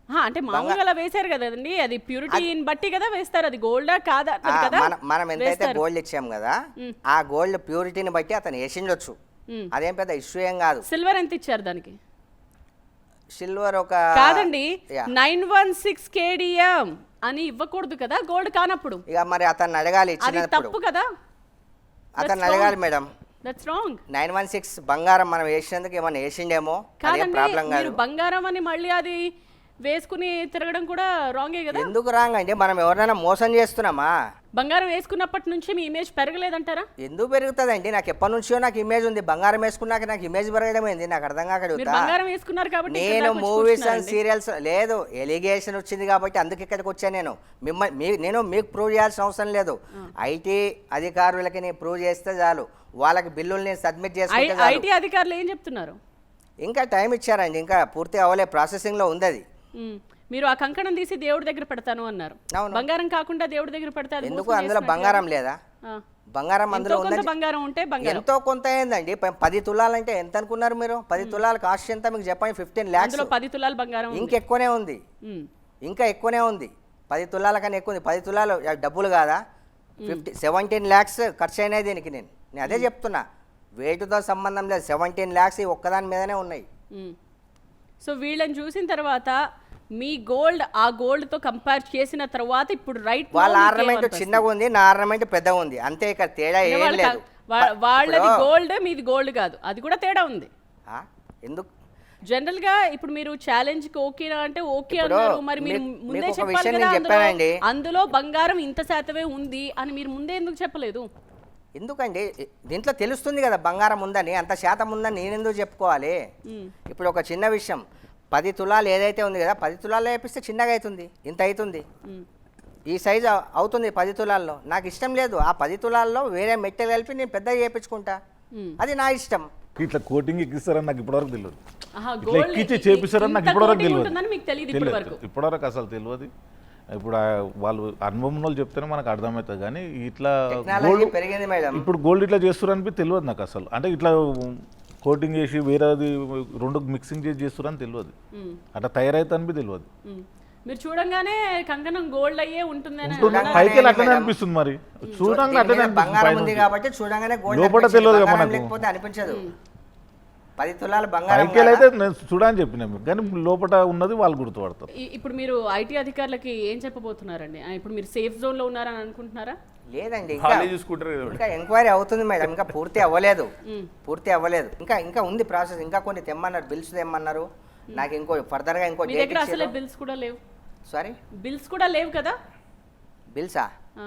అంటే మామూలుగా అలా వేశారు కదండి అది ప్యూరిటీని బట్టి కదా వేస్తారు అది గోల్డా కాదా అది కదా మనం ఎంతైతే వేస్తారు. గోల్డ్ ఇచ్చాం కదా ఆ గోల్డ్ ప్యూరిటీని బట్టి అతను వేసిండొచ్చు మ్మ్. అదేం పెద్ద ఇష్యూ ఏం కాదు సిల్వర్ ఎంత ఇచ్చారు దానికి? సిల్వర్ ఒక కాదండి Yeah. 916 కేడిఎం అని ఇవ్వకూడదు కదా గోల్డ్ కానప్పుడు. ఇక మరి అతన్ని అడగాలి అది ఇచ్చినప్పుడు తప్పు కదా. అతన్ని అడగాలి మేడం దట్స్ రాంగ్. 916 బంగారం మనం వేసినందుకు ఏమన్నా వేసిండేమో అదేం కాదండి ప్రాబ్లం మీరు కాదు బంగారం అని మళ్ళీ అది వేసుకుని తిరగడం కూడా రాంగే కదా. ఎందుకు రాంగ్ అంటే మనం ఎవరైనా మోసం చేస్తున్నామా బంగారం వేసుకున్నప్పటి నుంచి మీ ఇమేజ్ పెరగలేదంటారా? ఎందుకు పెరుగుతుందండి నాకు ఎప్పటి నుంచో నాకు ఇమేజ్ ఉంది బంగారం వేసుకున్నాక నాకు ఇమేజ్ పెరగడం ఏంది నాకు అర్థం కాక మీరు అడుగుతా బంగారం వేసుకున్నారు కాబట్టి ఇక్కడ నేను దాకా వచ్చి మూవీస్ అండ్ కూర్చున్నారండి. సీరియల్స్ లేదు ఎలిగేషన్ వచ్చింది కాబట్టి అందుకు ఇక్కడికి వచ్చాను నేను నేను మీకు ప్రూవ్ చేయాల్సిన అవసరం లేదు ఐటీ అధికారులకి నేను ప్రూవ్ చేస్తే చాలు వాళ్ళకి బిల్లులు నేను సబ్మిట్ చేసుకుంటే చాలు ఐటీ అధికారులు ఏం చెప్తున్నారు? ఇంకా టైం ఇచ్చారండి ఇంకా పూర్తి అవ్వలే ప్రాసెసింగ్లో ఉంది అది మీరు ఆ కంకణం తీసి దేవుడి దగ్గర పెడతాను అన్నారు. అవును. బంగారం కాకుండా దేవుడి దగ్గర పెడితే అది ఎందుకు మోసం అందులో చేసినట్టు బంగారం కదా? లేదా ఆ. బంగారం అందులో ఎంతో కొంత ఉందని బంగారం ఉంటే బంగారం ఎంతో కొంత ఏందండి 10 తులాలంటే ఎంత అనుకున్నారు మీరు 10 తులాల కాస్ట్ ఎంత మీకు చెప్పండి 15 lakhs అందులో 10 తులాల బంగారం ఉంది. ఇంకెక్కువనే ఉంది ఉమ్. ఇంకా ఎక్కువనే ఉంది 10 తులాల కన్నా ఎక్కువ ఉంది 10 తులాలు డబ్బులు కాదా 17 lakhs ఖర్చు అయినాయి దీనికి నేను అదే చెప్తున్నా వెయిట్తో సంబంధం లేదు 17 lakhs ఈ ఒక్కదాని మీదనే ఉన్నాయి ఉమ్. సో వీళ్ళని చూసిన తర్వాత మీ గోల్డ్ ఆ గోల్డ్ తో కంపేర్ చేసిన తర్వాత ఇప్పుడు రైట్ వాళ్ళ ఆర్నమెంట్ చిన్నగా ఉంది నా ఆర్నమెంట్ పెద్దగా ఉంది అంతే ఇక్కడ తేడా ఏం లేదు వాళ్ళది గోల్డ్ మీది గోల్డ్ కాదు అది కూడా తేడా ఉంది. ఆ? ఎందుకు జనరల్ గా ఇప్పుడు మీరు ఛాలెంజ్ కి ఓకే అంటే ఓకే ఇప్పుడు అన్నారు మరి మీరు మీకు ముందే ఒక చెప్పాలి విషయం కదా నేను చెప్పానండి. అందులో బంగారం ఇంత శాతమే ఉంది అని మీరు ముందే ఎందుకు చెప్పలేదు? ఎందుకండి దీంట్లో తెలుస్తుంది కదా బంగారం ఉందని అంత శాతం ఉందని నేను ఎందుకు చెప్పుకోవాలి ఇప్పుడు ఒక చిన్న విషయం 10 తులాలు ఏదైతే ఉంది కదా 10 తులాల్లో వేపిస్తే చిన్నగా అవుతుంది, ఇంత అవుతుంది. ఈ సైజు అవుతుంది 10 తులాల్లో. నాకు ఇష్టం లేదు, ఆ 10 తులాల్లో వేరే మెట్టెలు కలిపి నేను పెద్దగా చేయించుకుంటా, అది నా ఇష్టం. ఇట్లా కోటింగ్ ఎక్కిస్తారని నాకు ఇప్పటివరకు తెలియదు. ఆహా, ఇట్లా gold ఎక్కించి ఇ- చేపిస్తారని నాకు ఇంత ఇప్పటివరకు coating తెలియదు. ఉంటుందని మీకు తెలియదు ఇప్పటివరకు. ఇప్పటివరకు అసలు తెలియదు. ఇప్పుడు వాళ్ళు అనుభవం వాళ్ళు చెప్తేనే మనకు అర్థమవుతుంది. కానీ ఇట్లా టెక్నాలజీ గోల్డ్ పెరిగింది మేడం. ఇప్పుడు గోల్డ్ ఇట్లా చేస్తారని తెలియదు నాకు అసలు. అంటే ఇట్లా కోటింగ్ చేసి వేరేది రెండు మిక్సింగ్ చేసి చేస్తారని తెలియదు. అట్లా తయారైతే తెలియదు. మీరు చూడంగానే కంకణం గోల్డ్ అయ్యే ఉంటుందని పైకి అట్లనే అనిపిస్తుంది. మరి చూడంగా అట్లనే దీని మీద బంగారం ఉంది అనిపిస్తుంది. కాబట్టి చూడంగానే గోల్డ్ లోపల అనిపించేది. తెలియదు కదా బంగారం మనకు. లేకపోతే అనిపించదు. 10 తులాలు బంగారం పైకి అయితే నేను చూడని చెప్పినాము, కానీ లోపల ఉన్నది వాళ్ళు గుర్తుపడతారు. ఇప్పుడు మీరు ఐటీ అధికారులకి ఏం చెప్పబోతున్నారండి? ఇప్పుడు మీరు సేఫ్ జోన్ లో ఉన్నారని అనుకుంటున్నారా? లేదండి, వాళ్ళే చూసుకుంటారు కదా మేడం. ఇంకా ఎంక్వైరీ అవుతుంది మేడం, ఇంకా పూర్తి అవ్వలేదు. ఇంకా ఉంది ప్రాసెస్. ఇంకా కొన్ని తెమ్మన్నారు, బిల్స్ తెమ్మన్నారు. నాకు ఇంకో ఫర్దర్గా ఇంకో మీ దగ్గర అసలే బిల్స్ కూడా లేవు. సారీ, బిల్స్ కూడా లేవు కదా? బిల్సా? ఆ,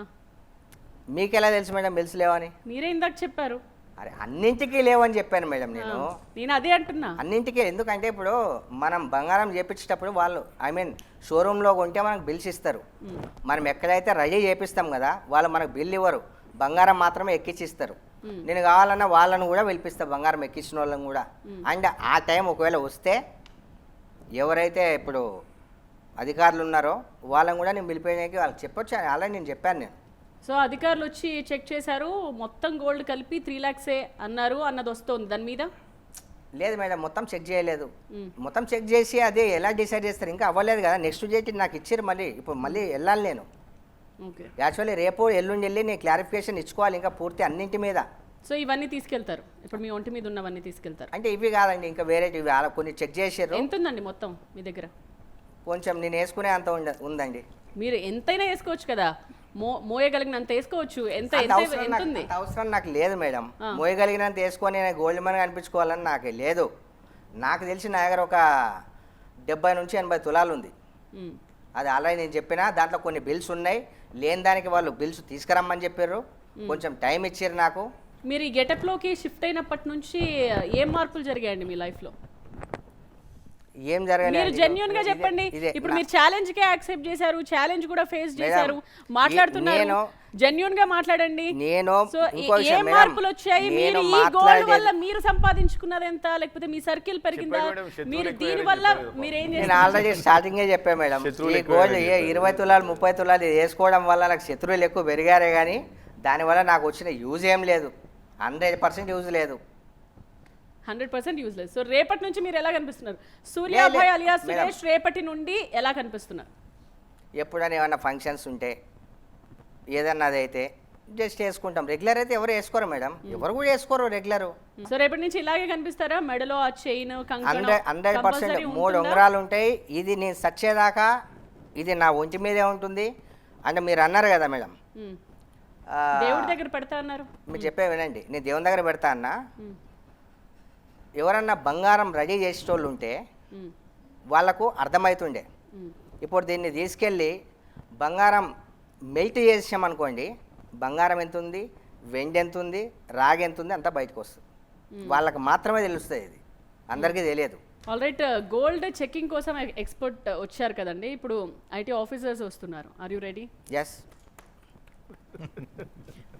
మీకు ఎలా తెలుసు మేడం బిల్స్ లేవని? మీరే ఇందాక చెప్పారు. అరే అన్నింటికీ లేవని చెప్పాను మేడం నేను. నేను అదే అంటున్నా. అన్నింటికీ ఎందుకంటే ఇప్పుడు మనం బంగారం చేపించేటప్పుడు వాళ్ళు షోరూంలో కొంటే మనకు బిల్స్ ఇస్తారు. మనం ఎక్కడైతే రెడీ చేపిస్తాం కదా వాళ్ళు మనకు బిల్ ఇవ్వరు, బంగారం మాత్రమే ఎక్కించి ఇస్తారు. నేను కావాలన్నా వాళ్ళను కూడా పిలిపిస్తా, బంగారం ఎక్కించిన వాళ్ళని కూడా. అండ్ ఆ టైం ఒకవేళ వస్తే ఎవరైతే ఇప్పుడు అధికారులు ఉన్నారో వాళ్ళని కూడా నేను పిలిపోయానికి వాళ్ళకి చెప్పొచ్చు, అలా నేను చెప్పాను నేను. సో అధికారులు వచ్చి చెక్ చేశారు, మొత్తం గోల్డ్ కలిపి 3 lakhs అన్నారు అన్నది వస్తుంది దాని మీద. లేదు మేడం, మొత్తం చెక్ చేయలేదు. మొత్తం చెక్ చేసి అదే ఎలా డిసైడ్ చేస్తారు, ఇంకా అవ్వలేదు కదా. నెక్స్ట్ డేట్ నాకు ఇచ్చారు, ఇప్పుడు మళ్ళీ వెళ్ళాలి నేను. ఓకే. యాక్చువల్లీ రేపు ఎల్లుండి వెళ్ళి నేను క్లారిఫికేషన్ ఇచ్చుకోవాలి ఇంకా పూర్తి అన్నింటి మీద. సో ఇవన్నీ తీసుకెళ్తారు, ఇప్పుడు మీ ఒంటి మీద ఉన్నవన్నీ తీసుకెళ్తారు. అంటే ఇవి కాదండి, ఇంకా వేరే కొన్ని చెక్ చేసారు. ఎంత ఉందండి మొత్తం మీ దగ్గర? కొంచెం నేను వేసుకునే అంత ఉందండి. మీరు ఎంతైనా వేసుకోవచ్చు కదా, మోయగలిగినంత వేసుకోవచ్చు. ఎంత అంత ఎంత అవసరం ఎంత ఉంది? అంత అవసరం నాకు లేదు మేడం. మోయగలిగినంత వేసుకొని నేను గోల్డ్ మనీ అనిపించుకోవాలని నాకు లేదు. నాకు తెలిసి నా దగ్గర ఒక 70 నుంచి 80 తులాలు ఉంది. అది ఆల్రెడీ నేను చెప్పినా, దాంట్లో కొన్ని బిల్స్ ఉన్నాయి. లేని దానికి వాళ్ళు బిల్స్ తీసుకురమ్మని చెప్పారు, కొంచెం టైం ఇచ్చారు నాకు. మీరు ఈ గెటప్లోకి షిఫ్ట్ అయినప్పటి నుంచి ఏం మార్పులు జరిగాయండి మీ లైఫ్లో? ఏం జరగలేదు. మీరు జెన్యూన్ గా చెప్పండి. ఇప్పుడు మీరు ఛాలెంజ్ కే యాక్సెప్ట్ చేశారు, ఛాలెంజ్ కూడా ఫేస్ చేశారు, మాట్లాడుతున్నారు. జెన్యూన్ గా మాట్లాడండి. నేను సో ఇంకో ఏ విషయం మేడం, మార్పులు వచ్చాయి? మీరు నేను ఈ గోల్డ్ మాట్లాడేది- వల్ల మీరు సంపాదించుకున్నది ఎంత, లేకపోతే మీ సర్కిల్ పెరిగిందా? చెప్పాడు మేడం, శత్రువులు మీరు ఎక్కువ దీని అయ్యారని వల్ల చెప్పాడు. మీరేం నేను చేస్తారు? ఆల్రెడీ స్టార్టింగే చెప్పాను మేడం, శత్రువులు ఈ ఎక్కువ గోల్డ్ అయ్యారని 20 తులాలు 30 తులాలు ఇది వేసుకోవడం వల్ల నాకు శత్రువులు ఎక్కువ పెరిగారే, కానీ దానివల్ల నాకు వచ్చిన యూజ్ ఏం లేదు. 100% యూజ్ లేదు. 100% యూజ్లెస్. సో రేపటి నుంచి మీరు ఎలా కనిపిస్తున్నారు? సూర్యాభాయ్ అలియా మేడం. సురేష్ రేపటి నుండి ఎలా కనిపిస్తున్నారు? ఎప్పుడైనా ఏమన్నా ఫంక్షన్స్ ఉంటే ఏదన్నా అదైతే జస్ట్ వేసుకుంటాం. రెగ్యులర్ అయితే ఎవరు వేసుకోరు మేడం, ఎవరు కూడా వేసుకోరు రెగ్యులర్. సో రేపటి నుంచి ఇలాగే కనిపిస్తారా? మెడలో ఆ చైన్, 100% 3 ఉంగరాలు ఉంటాయి. ఇది నేను సచ్చేదాకా ఇది నా ఒంటి మీదే ఉంటుంది. అంటే మీరు అన్నారు కదా మేడం, దేవుడి దగ్గర పెడతా అన్నారు. మీరు చెప్పే వినండి, నేను దేవుని దగ్గర పెడతా అన్నా. ఎవరన్నా బంగారం రెడీ చేసేటోళ్ళు ఉంటే వాళ్ళకు అర్థమవుతుండే. ఇప్పుడు దీన్ని తీసుకెళ్ళి బంగారం మెల్ట్ చేసామనుకోండి, బంగారం ఎంత ఉంది, వెండి ఎంత ఉంది, రాగి ఎంత ఉంది అంతా బయటకు వస్తుంది. వాళ్ళకి మాత్రమే తెలుస్తుంది, ఇది అందరికీ తెలియదు. All right. గోల్డ్ చెకింగ్ కోసం ఎక్స్పర్ట్ వచ్చారు కదండి, ఇప్పుడు ఐటీ ఆఫీసర్స్ వస్తున్నారు. Are you ready as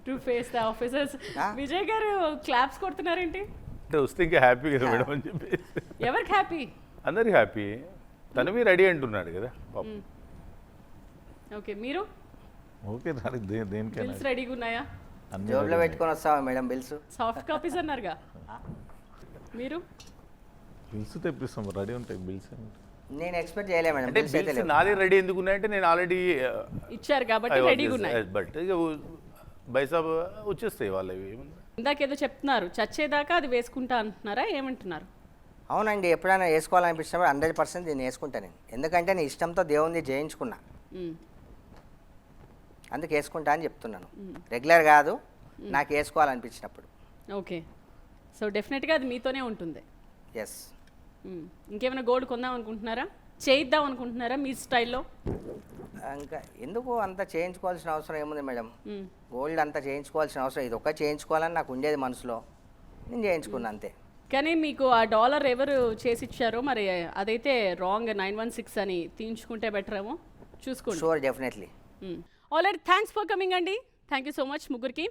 to face the officers? Vijay గారు క్లాప్స్ కొడుతున్నారేంటి? అంటే వస్తే ఇంకా హ్యాపీ కదా మేడం అని చెప్పేసి. ఎవరికి హ్యాపీ? అందరికి హ్యాపీ. తనవి రెడీ అంటున్నాడు కదా పాపం. ఓకే. మీరు ఓకే, దానికి దేనికైనా బిల్స్ రెడీగా ఉన్నాయా? అన్ని జోబులో పెట్టుకొని వస్తావా మేడం బిల్స్? సాఫ్ట్ కాపీస్ అన్నారుగా మీరు. బిల్స్ తెప్పిస్తాం, రెడీ ఉంటాయి బిల్స్. నేను ఎక్స్పెక్ట్ చేయలే మేడం అంటే బిల్స్ అయితే బిల్స్ లేవు. నాదే రెడీ ఎందుకు ఉన్నాయంటే నేను ఆల్రెడీ ఇచ్చారు కాబట్టి రెడీగా ఉన్నాయి. బట్ ఇక బైసాబ్ వచ్చేస్తాయి వాళ్ళవి. ఏముంది ఇందాకేదో చెప్తున్నారు, చచ్చేదాకా అది వేసుకుంటా అంటున్నారా, ఏమంటున్నారు? అవునండి, ఎప్పుడైనా వేసుకోవాలనిపించినప్పుడు 100% దీన్ని వేసుకుంటా నేను. ఎందుకంటే నేను ఇష్టంతో దేవుణ్ణి జయించుకున్నా, అందుకు వేసుకుంటా అని చెప్తున్నాను. రెగ్యులర్ కాదు, నాకు వేసుకోవాలనిపించినప్పుడు. ఓకే. సో డెఫినెట్గా అది మీతోనే ఉంటుంది. ఎస్. ఇంకేమైనా గోల్డ్ కొందాం అనుకుంటున్నారా, చేయిద్దాం అనుకుంటున్నారా మీ స్టైల్లో? ఇంకా ఎందుకు అంత చేయించుకోవాల్సిన అవసరం ఏముంది మేడం? గోల్డ్ అంతా చేయించుకోవాల్సిన అవసరం, ఇది ఒక్క చేయించుకోవాలని నాకు ఉండేది మనసులో, నేను చేయించుకున్నా అంతే. కానీ మీకు ఆ డాలర్ ఎవరు చేసి ఇచ్చారో మరి అదైతే రాంగ్ 916 అని తీయించుకుంటే బెటర్ ఏమో చూసుకోండి. Sure, definitely. Already thanks for coming అండి. థ్యాంక్ యూ సో మచ్ ముగ్గురికి.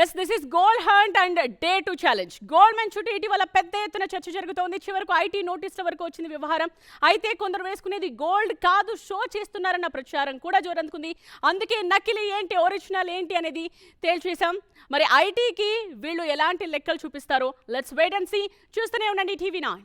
Yes, this is gold hunt and day 2 challenge. Gold men చుట్టూ ఇటీవల పెద్ద ఎత్తున చర్చ జరుగుతోంది. చివరకు ఐటీ నోటీసుల వరకు వచ్చింది వ్యవహారం. అయితే కొందరు వేసుకునేది గోల్డ్ కాదు, షో చేస్తున్నారన్న ప్రచారం కూడా జోరందుకుంది. అందుకే నకిలీ ఏంటి, ఒరిజినల్ ఏంటి అనేది తేల్చేశాం. మరి ఐటీకి వీళ్ళు ఎలాంటి లెక్కలు చూపిస్తారో లెట్స్ వెయిట్ అండ్ సీ. చూస్తూనే ఉండండి TV9.